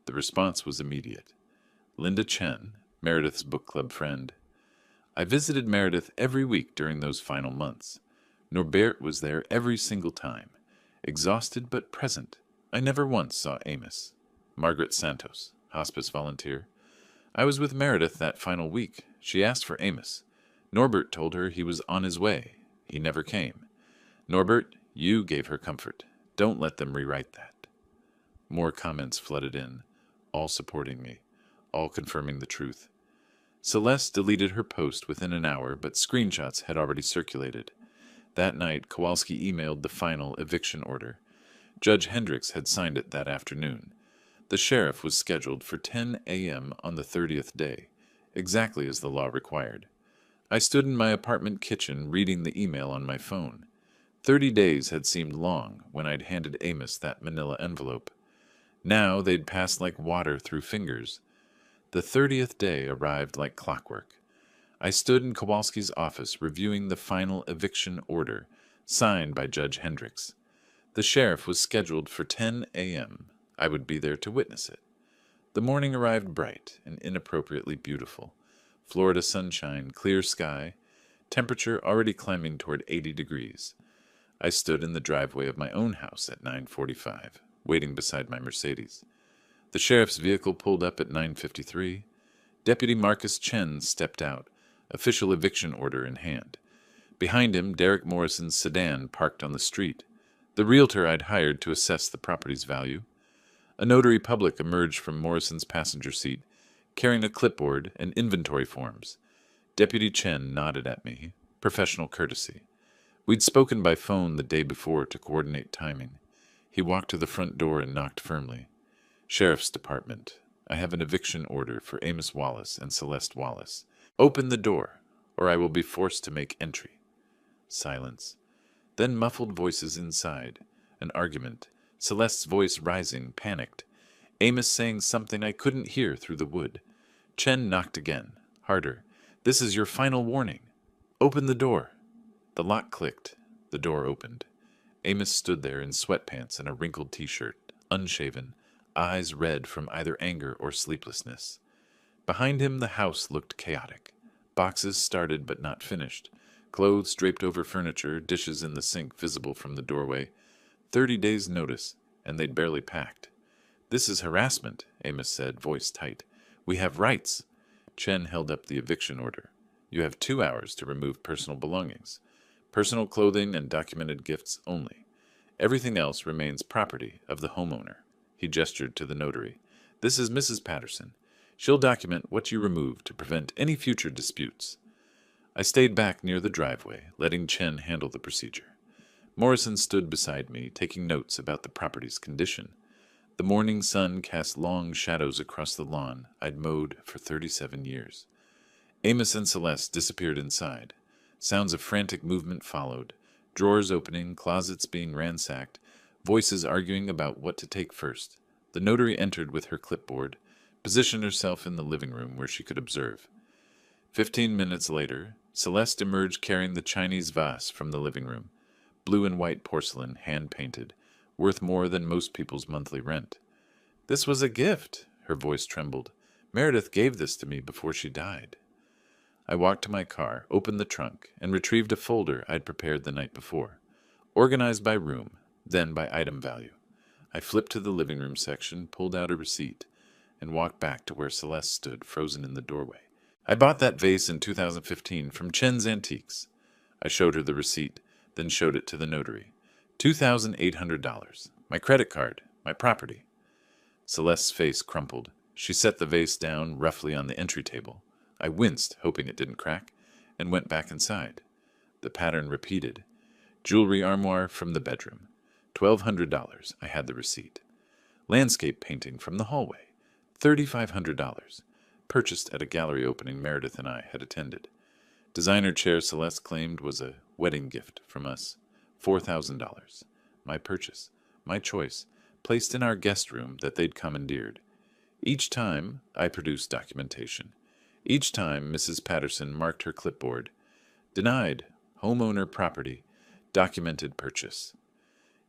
The response was immediate. Linda Chen, Meredith's book club friend. I visited Meredith every week during those final months. Norbert was there every single time. Exhausted but present. I never once saw Amos. Margaret Santos, hospice volunteer. I was with Meredith that final week. She asked for Amos. Norbert told her he was on his way. He never came. Norbert, you gave her comfort. Don't let them rewrite that. More comments flooded in, all supporting me, all confirming the truth. Celeste deleted her post within an hour, but screenshots had already circulated. That night, Kowalski emailed the final eviction order. Judge Hendricks had signed it that afternoon. The sheriff was scheduled for 10 a.m. on the 30th day, exactly as the law required. I stood in my apartment kitchen reading the email on my phone. 30 days had seemed long when I'd handed Amos that manila envelope. Now they'd passed like water through fingers. The 30th day arrived like clockwork. I stood in Kowalski's office reviewing the final eviction order, signed by Judge Hendricks. The sheriff was scheduled for 10 a.m. I would be there to witness it. The morning arrived bright and inappropriately beautiful. Florida sunshine, clear sky, temperature already climbing toward 80 degrees. I stood in the driveway of my own house at 9:45, waiting beside my Mercedes. The sheriff's vehicle pulled up at 9:53. Deputy Marcus Chen stepped out, official eviction order in hand. Behind him, Derek Morrison's sedan parked on the street, the realtor I'd hired to assess the property's value. A notary public emerged from Morrison's passenger seat, carrying a clipboard and inventory forms. Deputy Chen nodded at me, professional courtesy. We'd spoken by phone the day before to coordinate timing. He walked to the front door and knocked firmly. Sheriff's Department. I have an eviction order for Amos Wallace and Celeste Wallace. Open the door, or I will be forced to make entry. Silence. Then muffled voices inside. An argument. Celeste's voice rising, panicked. Amos saying something I couldn't hear through the wood. Chen knocked again, harder. This is your final warning. Open the door. The lock clicked. The door opened. Amos stood there in sweatpants and a wrinkled t-shirt, unshaven, eyes red from either anger or sleeplessness. Behind him the house looked chaotic. Boxes started but not finished. Clothes draped over furniture, dishes in the sink visible from the doorway. 30 days' notice, and they'd barely packed. "This is harassment," Amos said, voice tight. "We have rights." Chen held up the eviction order. "You have 2 hours to remove personal belongings. Personal clothing and documented gifts only. Everything else remains property of the homeowner." He gestured to the notary. "This is Mrs. Patterson. She'll document what you remove to prevent any future disputes." I stayed back near the driveway, letting Chen handle the procedure. Morrison stood beside me, taking notes about the property's condition. The morning sun cast long shadows across the lawn I'd mowed for 37 years. Amos and Celeste disappeared inside. Sounds of frantic movement followed, drawers opening, closets being ransacked, voices arguing about what to take first. The notary entered with her clipboard, positioned herself in the living room where she could observe. 15 minutes later, Celeste emerged carrying the Chinese vase from the living room, blue and white porcelain, hand-painted, worth more than most people's monthly rent. "This was a gift," her voice trembled. "Meredith gave this to me before she died." I walked to my car, opened the trunk, and retrieved a folder I'd prepared the night before, organized by room, then by item value. I flipped to the living room section, pulled out a receipt, and walked back to where Celeste stood, frozen in the doorway. "I bought that vase in 2015 from Chen's Antiques." I showed her the receipt, then showed it to the notary. $2,800. My credit card, my property. Celeste's face crumpled. She set the vase down roughly on the entry table. I winced, hoping it didn't crack, and went back inside. The pattern repeated. Jewelry armoire from the bedroom. $1,200. I had the receipt. Landscape painting from the hallway. $3,500. Purchased at a gallery opening Meredith and I had attended. Designer chair Celeste claimed was a wedding gift from us. $4,000. My purchase, my choice, placed in our guest room that they'd commandeered. Each time I produced documentation. Each time Mrs. Patterson marked her clipboard. Denied, homeowner property, documented purchase.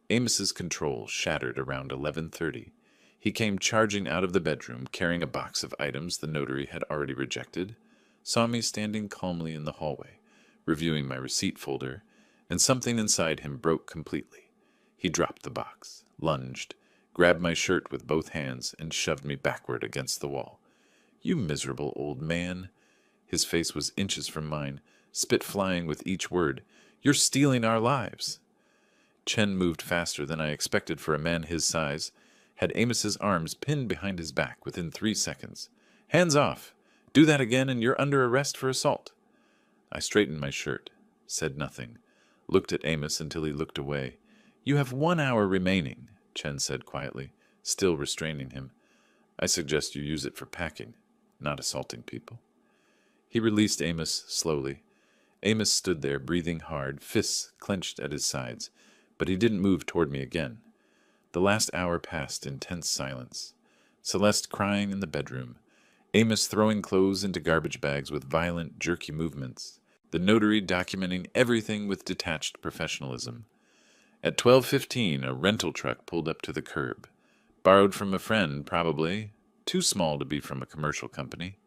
Amos's control shattered around 11:30. He came charging out of the bedroom, carrying a box of items the notary had already rejected, saw me standing calmly in the hallway, reviewing my receipt folder, and something inside him broke completely. He dropped the box, lunged, grabbed my shirt with both hands, and shoved me backward against the wall. "You miserable old man." His face was inches from mine, spit flying with each word. "You're stealing our lives." Chen moved faster than I expected for a man his size, had Amos's arms pinned behind his back within 3 seconds. "Hands off! Do that again and you're under arrest for assault." I straightened my shirt, said nothing, looked at Amos until he looked away. "You have 1 hour remaining," Chen said quietly, still restraining him. "I suggest you use it for packing, not assaulting people." He released Amos slowly. Amos stood there, breathing hard, fists clenched at his sides, but he didn't move toward me again. The last hour passed in tense silence. Celeste crying in the bedroom, Amos throwing clothes into garbage bags with violent, jerky movements, the notary documenting everything with detached professionalism. At 12:15, a rental truck pulled up to the curb. Borrowed from a friend, probably, too small to be from a commercial company.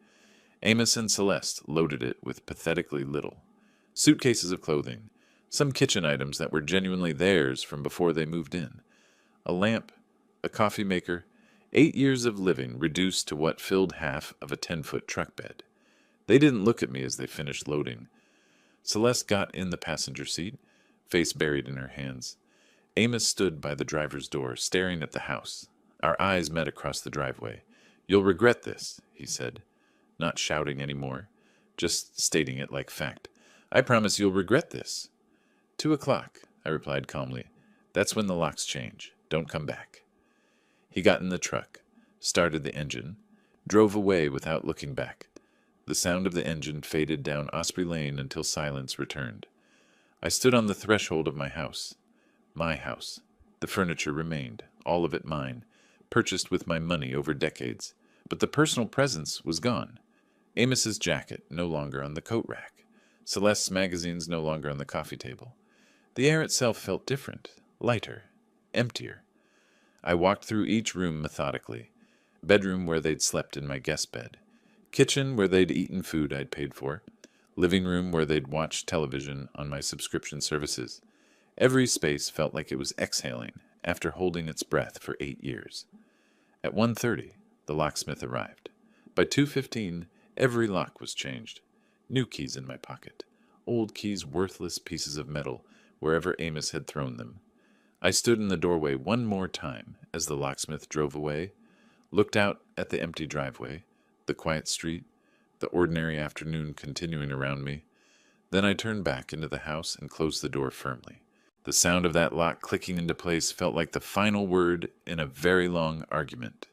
Amos and Celeste loaded it with pathetically little. Suitcases of clothing, some kitchen items that were genuinely theirs from before they moved in. A lamp, a coffee maker, 8 years of living reduced to what filled half of a 10-foot truck bed. They didn't look at me as they finished loading. Celeste got in the passenger seat, face buried in her hands. Amos stood by the driver's door, staring at the house. Our eyes met across the driveway. "You'll regret this," he said, not shouting anymore, just stating it like fact. "I promise you'll regret this." 2 o'clock, I replied calmly. "That's when the locks change. Don't come back." He got in the truck, started the engine, drove away without looking back. The sound of the engine faded down Osprey Lane until silence returned. I stood on the threshold of my house. My house. The furniture remained, all of it mine, purchased with my money over decades. But the personal presence was gone. Amos's jacket no longer on the coat rack. Celeste's magazines no longer on the coffee table. The air itself felt different, lighter, emptier. I walked through each room methodically. Bedroom where they'd slept in my guest bed. Kitchen where they'd eaten food I'd paid for. Living room where they'd watched television on my subscription services. Every space felt like it was exhaling after holding its breath for 8 years. At 1:30, the locksmith arrived. By 2:15, every lock was changed. New keys in my pocket. Old keys, worthless pieces of metal, wherever Amos had thrown them. I stood in the doorway one more time as the locksmith drove away, looked out at the empty driveway, the quiet street, the ordinary afternoon continuing around me. Then I turned back into the house and closed the door firmly. The sound of that lock clicking into place felt like the final word in a very long argument.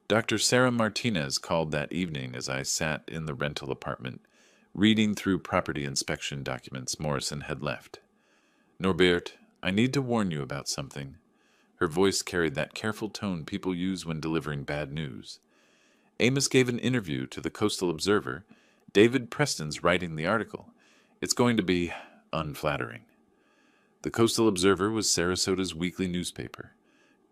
Dr. Sarah Martinez called that evening as I sat in the rental apartment, reading through property inspection documents Morrison had left. "Norbert, I need to warn you about something." Her voice carried that careful tone people use when delivering bad news. "Amos gave an interview to the Coastal Observer. David Preston's writing the article. It's going to be unflattering." The Coastal Observer was Sarasota's weekly newspaper.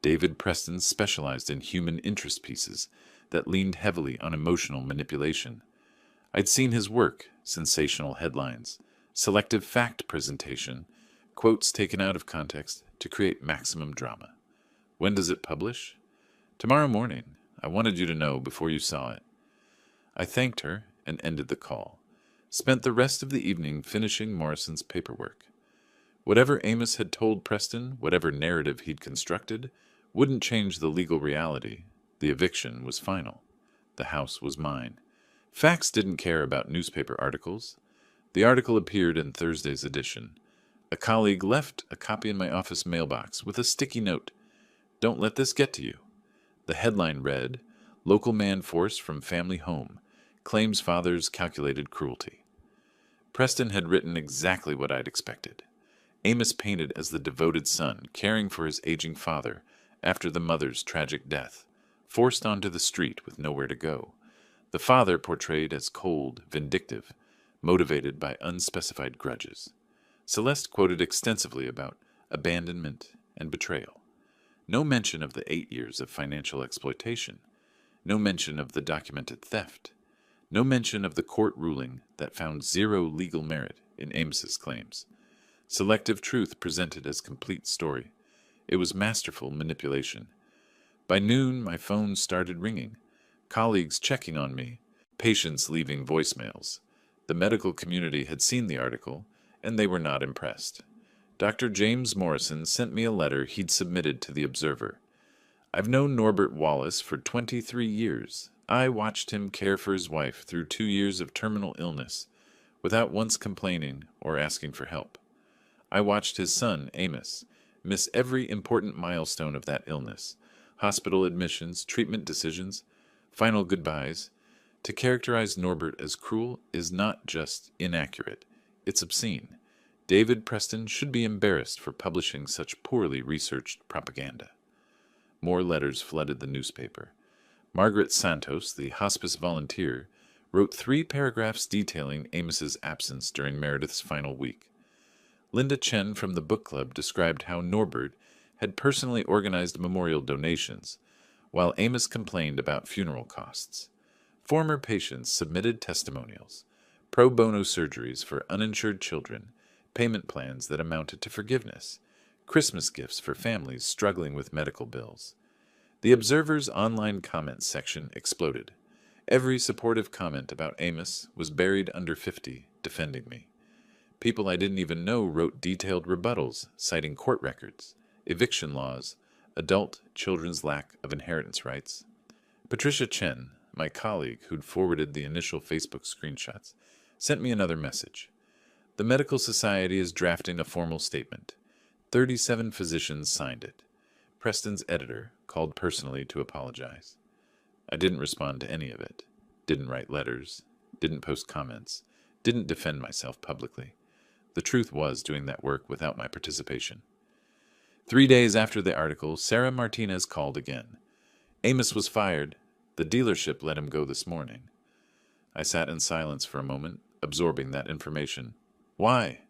David Preston specialized in human interest pieces that leaned heavily on emotional manipulation. I'd seen his work, sensational headlines, selective fact presentation, quotes taken out of context to create maximum drama. "When does it publish?" "Tomorrow morning. I wanted you to know before you saw it." I thanked her and ended the call. Spent the rest of the evening finishing Morrison's paperwork. Whatever Amos had told Preston, whatever narrative he'd constructed, wouldn't change the legal reality. The eviction was final. The house was mine. Facts didn't care about newspaper articles. The article appeared in Thursday's edition. A colleague left a copy in my office mailbox with a sticky note. "Don't let this get to you." The headline read, "Local man forced from family home. Claims father's calculated cruelty." Preston had written exactly what I'd expected. Amos painted as the devoted son, caring for his aging father after the mother's tragic death, forced onto the street with nowhere to go. The father portrayed as cold, vindictive, motivated by unspecified grudges. Celeste quoted extensively about abandonment and betrayal. No mention of the 8 years of financial exploitation. No mention of the documented theft. No mention of the court ruling that found zero legal merit in Amos's claims. Selective truth presented as complete story. It was masterful manipulation. By noon, my phone started ringing. Colleagues checking on me. Patients leaving voicemails. The medical community had seen the article, and they were not impressed. Dr. James Morrison sent me a letter he'd submitted to the Observer. "I've known Norbert Wallace for 23 years. I watched him care for his wife through 2 years of terminal illness, without once complaining or asking for help. I watched his son, Amos, miss every important milestone of that illness, hospital admissions, treatment decisions, final goodbyes. To characterize Norbert as cruel is not just inaccurate, it's obscene. David Preston should be embarrassed for publishing such poorly researched propaganda." More letters flooded the newspaper. Margaret Santos, the hospice volunteer, wrote 3 paragraphs detailing Amos's absence during Meredith's final week. Linda Chen from the book club described how Norbert had personally organized memorial donations, while Amos complained about funeral costs. Former patients submitted testimonials, pro bono surgeries for uninsured children, payment plans that amounted to forgiveness, Christmas gifts for families struggling with medical bills. The Observer's online comments section exploded. Every supportive comment about Amos was buried under 50, defending me. People I didn't even know wrote detailed rebuttals, citing court records, eviction laws, adult children's lack of inheritance rights. Patricia Chen, my colleague who'd forwarded the initial Facebook screenshots, sent me another message. "The Medical Society is drafting a formal statement. 37 physicians signed it. Preston's editor called personally to apologize." I didn't respond to any of it. Didn't write letters. Didn't post comments. Didn't defend myself publicly. The truth was doing that work without my participation. 3 days after the article, Sarah Martinez called again. "Amos was fired. The dealership let him go this morning." I sat in silence for a moment, absorbing that information. Why?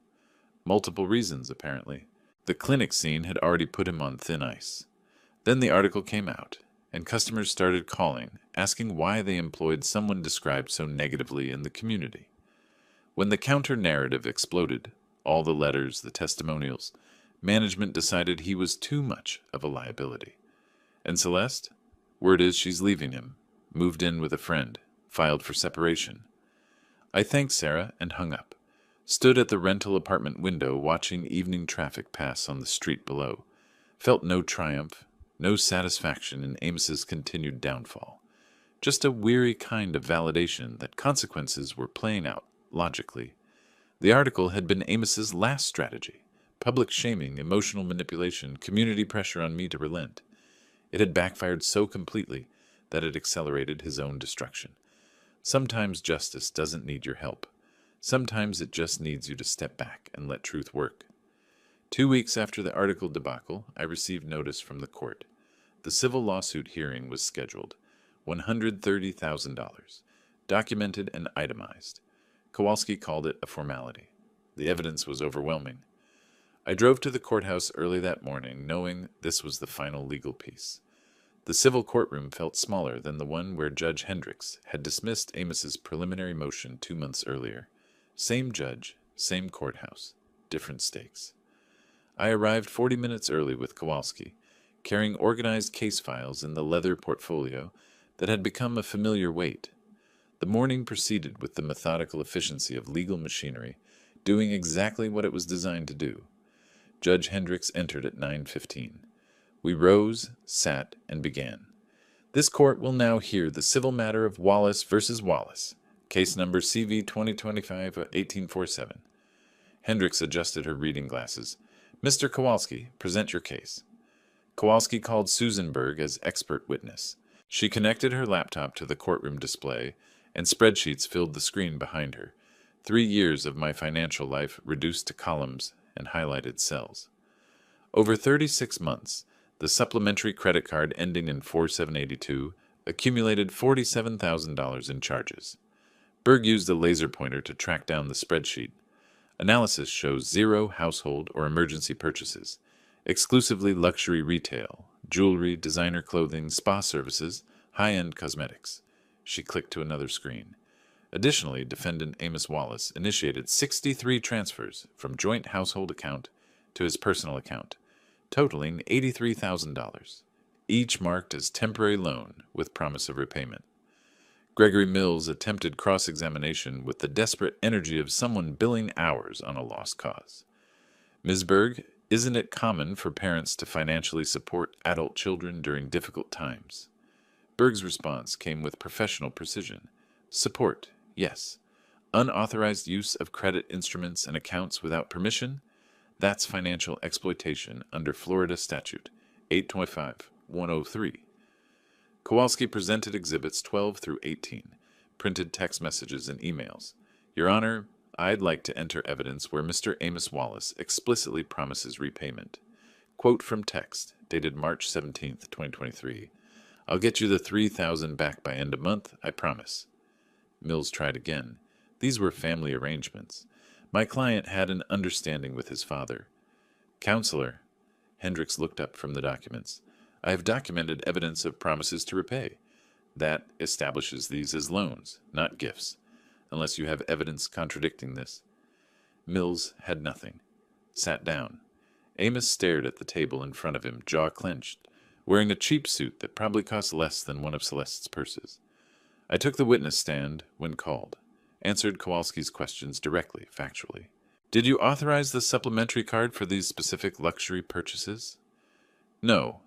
Multiple reasons, apparently. The clinic scene had already put him on thin ice. Then the article came out, and customers started calling, asking why they employed someone described so negatively in the community. When the counter-narrative exploded, all the letters, the testimonials, management decided he was too much of a liability. And Celeste? Word is she's leaving him, moved in with a friend, filed for separation. I thanked Sarah and hung up, stood at the rental apartment window watching evening traffic pass on the street below, felt no triumph, no satisfaction in Amos's continued downfall, just a weary kind of validation that consequences were playing out logically. The article had been Amos's last strategy, public shaming, emotional manipulation, community pressure on me to relent. It had backfired so completely that it accelerated his own destruction. Sometimes justice doesn't need your help. Sometimes it just needs you to step back and let truth work. 2 weeks after the article debacle, I received notice from the court. The civil lawsuit hearing was scheduled. $130,000. Documented and itemized. Kowalski called it a formality. The evidence was overwhelming. I drove to the courthouse early that morning, knowing this was the final legal piece. The civil courtroom felt smaller than the one where Judge Hendricks had dismissed Amos's preliminary motion 2 months earlier. Same judge, same courthouse, different stakes. I arrived 40 minutes early with Kowalski, carrying organized case files in the leather portfolio that had become a familiar weight. The morning proceeded with the methodical efficiency of legal machinery, doing exactly what it was designed to do. Judge Hendricks entered at 9:15. We rose, sat, and began. This court will now hear the civil matter of Wallace versus Wallace, case number CV 2025-1847. Hendricks adjusted her reading glasses. Mr. Kowalski, present your case. Kowalski called Susan Berg as expert witness. She connected her laptop to the courtroom display, and spreadsheets filled the screen behind her. 3 years of my financial life reduced to columns and highlighted cells. Over 36 months, the supplementary credit card ending in 4782 accumulated $47,000 in charges. Berg used a laser pointer to track down the spreadsheet. Analysis shows 0 household or emergency purchases, exclusively luxury retail, jewelry, designer clothing, spa services, high-end cosmetics. She clicked to another screen. Additionally, defendant Amos Wallace initiated 63 transfers from joint household account to his personal account, totaling $83,000, each marked as temporary loan with promise of repayment. Gregory Mills attempted cross-examination with the desperate energy of someone billing hours on a lost cause. Ms. Berg, isn't it common for parents to financially support adult children during difficult times? Berg's response came with professional precision. Support, yes. Unauthorized use of credit instruments and accounts without permission? That's financial exploitation under Florida Statute 825-103. Kowalski presented Exhibits 12 through 18, printed text messages and emails. Your Honor, I'd like to enter evidence where Mr. Amos Wallace explicitly promises repayment. Quote from text, dated March 17, 2023. I'll get you the $3,000 back by end of month, I promise. Mills tried again. These were family arrangements. My client had an understanding with his father. Counselor, Hendricks looked up from the documents. I have documented evidence of promises to repay. That establishes these as loans, not gifts, unless you have evidence contradicting this. Mills had nothing. Sat down. Amos stared at the table in front of him, jaw clenched, wearing a cheap suit that probably cost less than one of Celeste's purses. I took the witness stand when called, answered Kowalski's questions directly, factually. Did you authorize the supplementary card for these specific luxury purchases? No.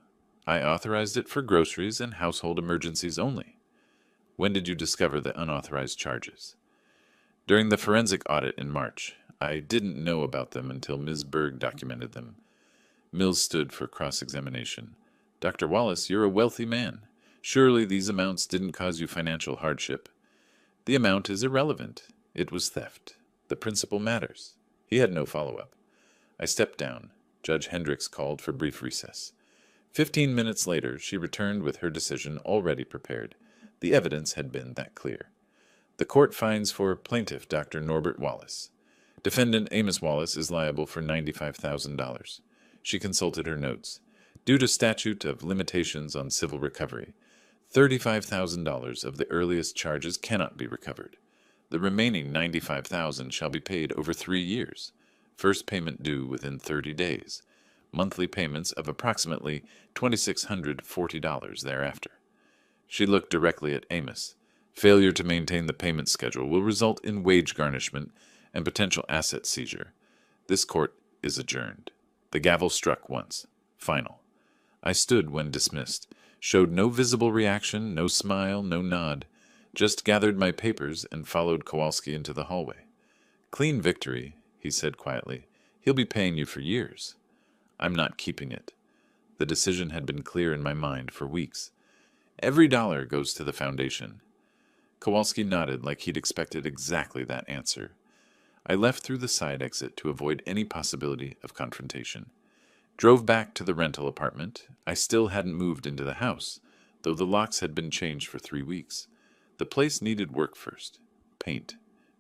I authorized it for groceries and household emergencies only. When did you discover the unauthorized charges? During the forensic audit in March. I didn't know about them until Ms. Berg documented them. Mills stood for cross-examination. Dr. Wallace, you're a wealthy man. Surely these amounts didn't cause you financial hardship. The amount is irrelevant. It was theft. The principle matters. He had no follow-up. I stepped down. Judge Hendricks called for brief recess. 15 minutes later, she returned with her decision already prepared. The evidence had been that clear. The court finds for plaintiff Dr. Norbert Wallace. Defendant Amos Wallace is liable for $95,000. She consulted her notes. Due to statute of limitations on civil recovery, $35,000 of the earliest charges cannot be recovered. The remaining $95,000 shall be paid over 3 years. First payment due within 30 days. Monthly payments of approximately $2,640 thereafter. She looked directly at Amos. Failure to maintain the payment schedule will result in wage garnishment and potential asset seizure. This court is adjourned. The gavel struck once. Final. I stood when dismissed, showed no visible reaction, no smile, no nod, just gathered my papers and followed Kowalski into the hallway. Clean victory, he said quietly. He'll be paying you for years. I'm not keeping it. The decision had been clear in my mind for weeks. Every dollar goes to the foundation. Kowalski nodded like he'd expected exactly that answer. I left through the side exit to avoid any possibility of confrontation. Drove back to the rental apartment. I still hadn't moved into the house, though the locks had been changed for 3 weeks. The place needed work first. Paint,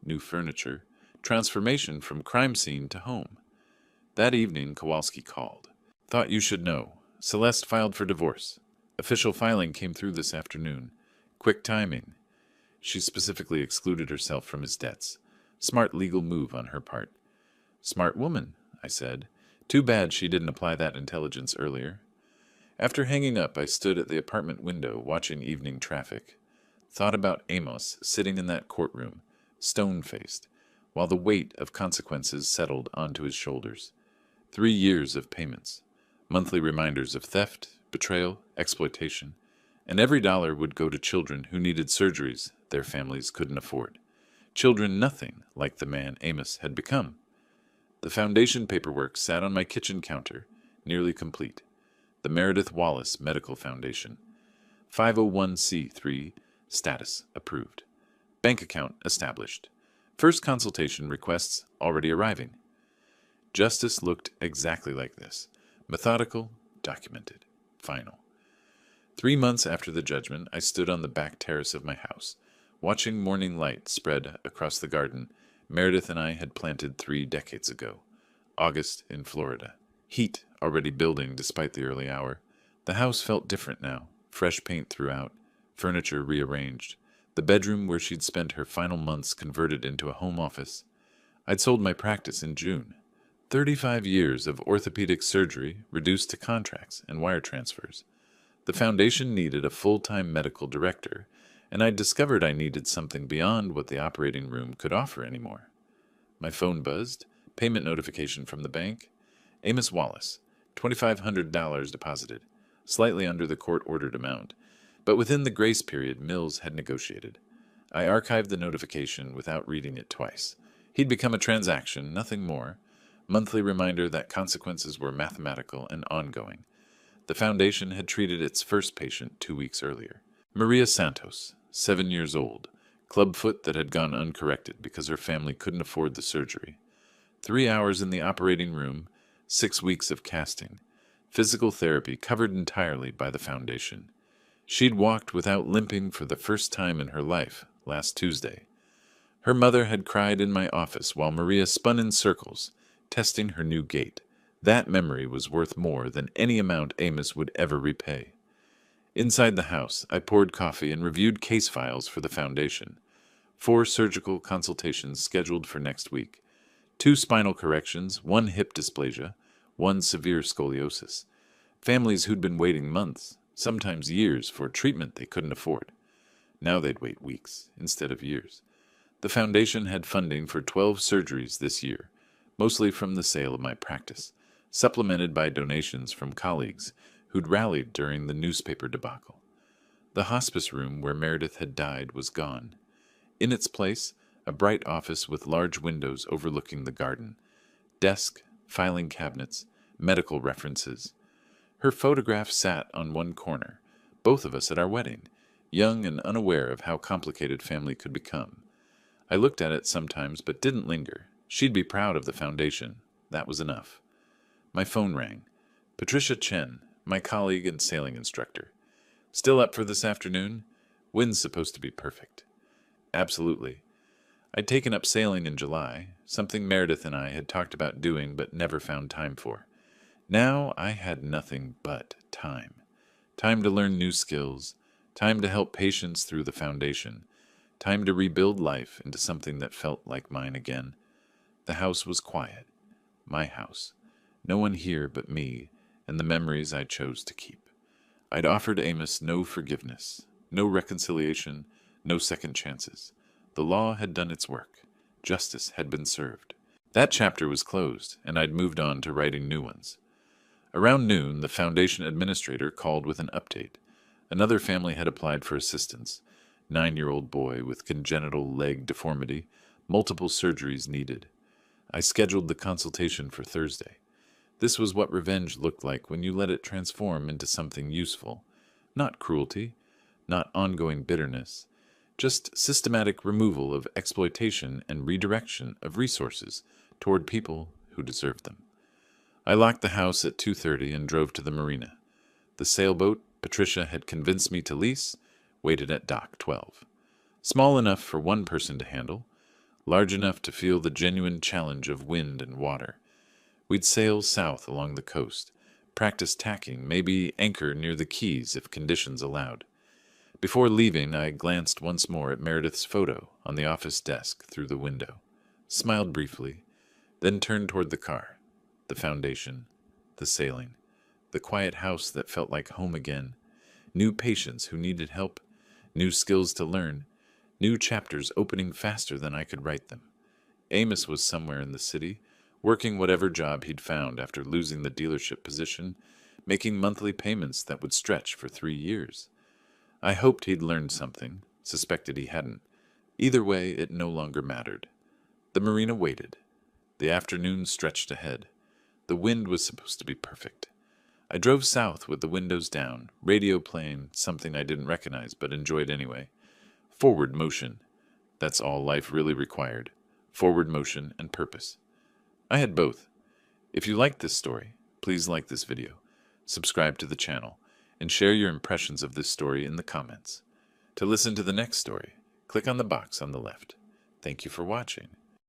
new furniture, transformation from crime scene to home. That evening, Kowalski called. Thought you should know. Celeste filed for divorce. Official filing came through this afternoon. Quick timing. She specifically excluded herself from his debts. Smart legal move on her part. Smart woman, I said. Too bad she didn't apply that intelligence earlier. After hanging up, I stood at the apartment window watching evening traffic. Thought about Amos sitting in that courtroom, stone-faced, while the weight of consequences settled onto his shoulders. 3 years of payments, monthly reminders of theft, betrayal, exploitation, and every dollar would go to children who needed surgeries their families couldn't afford. Children nothing like the man Amos had become. The foundation paperwork sat on my kitchen counter, nearly complete. The Meredith Wallace Medical Foundation. 501c3 status approved. Bank account established. First consultation requests already arriving. Justice looked exactly like this. Methodical, documented, final. 3 months after the judgment, I stood on the back terrace of my house, watching morning light spread across the garden Meredith and I had planted 3 decades ago. August in Florida. Heat already building despite the early hour. The house felt different now, fresh paint throughout, furniture rearranged. The bedroom where she'd spent her final months converted into a home office. I'd sold my practice in June. 35 years of orthopedic surgery reduced to contracts and wire transfers. The foundation needed a full-time medical director, and I'd discovered I needed something beyond what the operating room could offer anymore. My phone buzzed, payment notification from the bank. Amos Wallace, $2,500 deposited, slightly under the court-ordered amount, but within the grace period Mills had negotiated. I archived the notification without reading it twice. He'd become a transaction, nothing more. Monthly reminder that consequences were mathematical and ongoing. The foundation had treated its first patient 2 weeks earlier. Maria Santos, 7 years old, clubfoot that had gone uncorrected because her family couldn't afford the surgery. 3 hours in the operating room, 6 weeks of casting. Physical therapy covered entirely by the foundation. She'd walked without limping for the first time in her life last Tuesday. Her mother had cried in my office while Maria spun in circles, testing her new gait. That memory was worth more than any amount Amos would ever repay. Inside the house, I poured coffee and reviewed case files for the foundation. 4 surgical consultations scheduled for next week. 2 spinal corrections, 1 hip dysplasia, 1 severe scoliosis. Families who'd been waiting months, sometimes years, for treatment they couldn't afford. Now they'd wait weeks instead of years. The foundation had funding for 12 surgeries this year, mostly from the sale of my practice, supplemented by donations from colleagues who'd rallied during the newspaper debacle. The hospice room where Meredith had died was gone. In its place, a bright office with large windows overlooking the garden. Desk, filing cabinets, medical references. Her photograph sat on one corner, both of us at our wedding, young and unaware of how complicated family could become. I looked at it sometimes but didn't linger. She'd be proud of the foundation. That was enough. My phone rang. Patricia Chen, my colleague and sailing instructor. Still up for this afternoon? Wind's supposed to be perfect. Absolutely. I'd taken up sailing in July, something Meredith and I had talked about doing but never found time for. Now I had nothing but time. Time to learn new skills, time to help patients through the foundation, time to rebuild life into something that felt like mine again. The house was quiet. My house. No one here but me and the memories I chose to keep. I'd offered Amos no forgiveness, no reconciliation, no second chances. The law had done its work. Justice had been served. That chapter was closed, and I'd moved on to writing new ones. Around noon, the foundation administrator called with an update. Another family had applied for assistance. 9-year-old boy with congenital leg deformity, multiple surgeries needed. I scheduled the consultation for Thursday. This was what revenge looked like when you let it transform into something useful. Not cruelty, not ongoing bitterness, just systematic removal of exploitation and redirection of resources toward people who deserve them. I locked the house at 2:30 and drove to the marina. The sailboat Patricia had convinced me to lease waited at dock 12. Small enough for one person to handle, large enough to feel the genuine challenge of wind and water. We'd sail south along the coast, practice tacking, maybe anchor near the Keys if conditions allowed. Before leaving, I glanced once more at Meredith's photo on the office desk through the window, smiled briefly, then turned toward the car, the foundation, the sailing, the quiet house that felt like home again, new patients who needed help, new skills to learn, new chapters opening faster than I could write them. Amos was somewhere in the city, working whatever job he'd found after losing the dealership position, making monthly payments that would stretch for 3 years. I hoped he'd learned something, suspected he hadn't. Either way, it no longer mattered. The marina waited. The afternoon stretched ahead. The wind was supposed to be perfect. I drove south with the windows down, radio playing, something I didn't recognize but enjoyed anyway. Forward motion. That's all life really required. Forward motion and purpose. I had both. If you liked this story, please like this video, subscribe to the channel, and share your impressions of this story in the comments. To listen to the next story, click on the box on the left. Thank you for watching.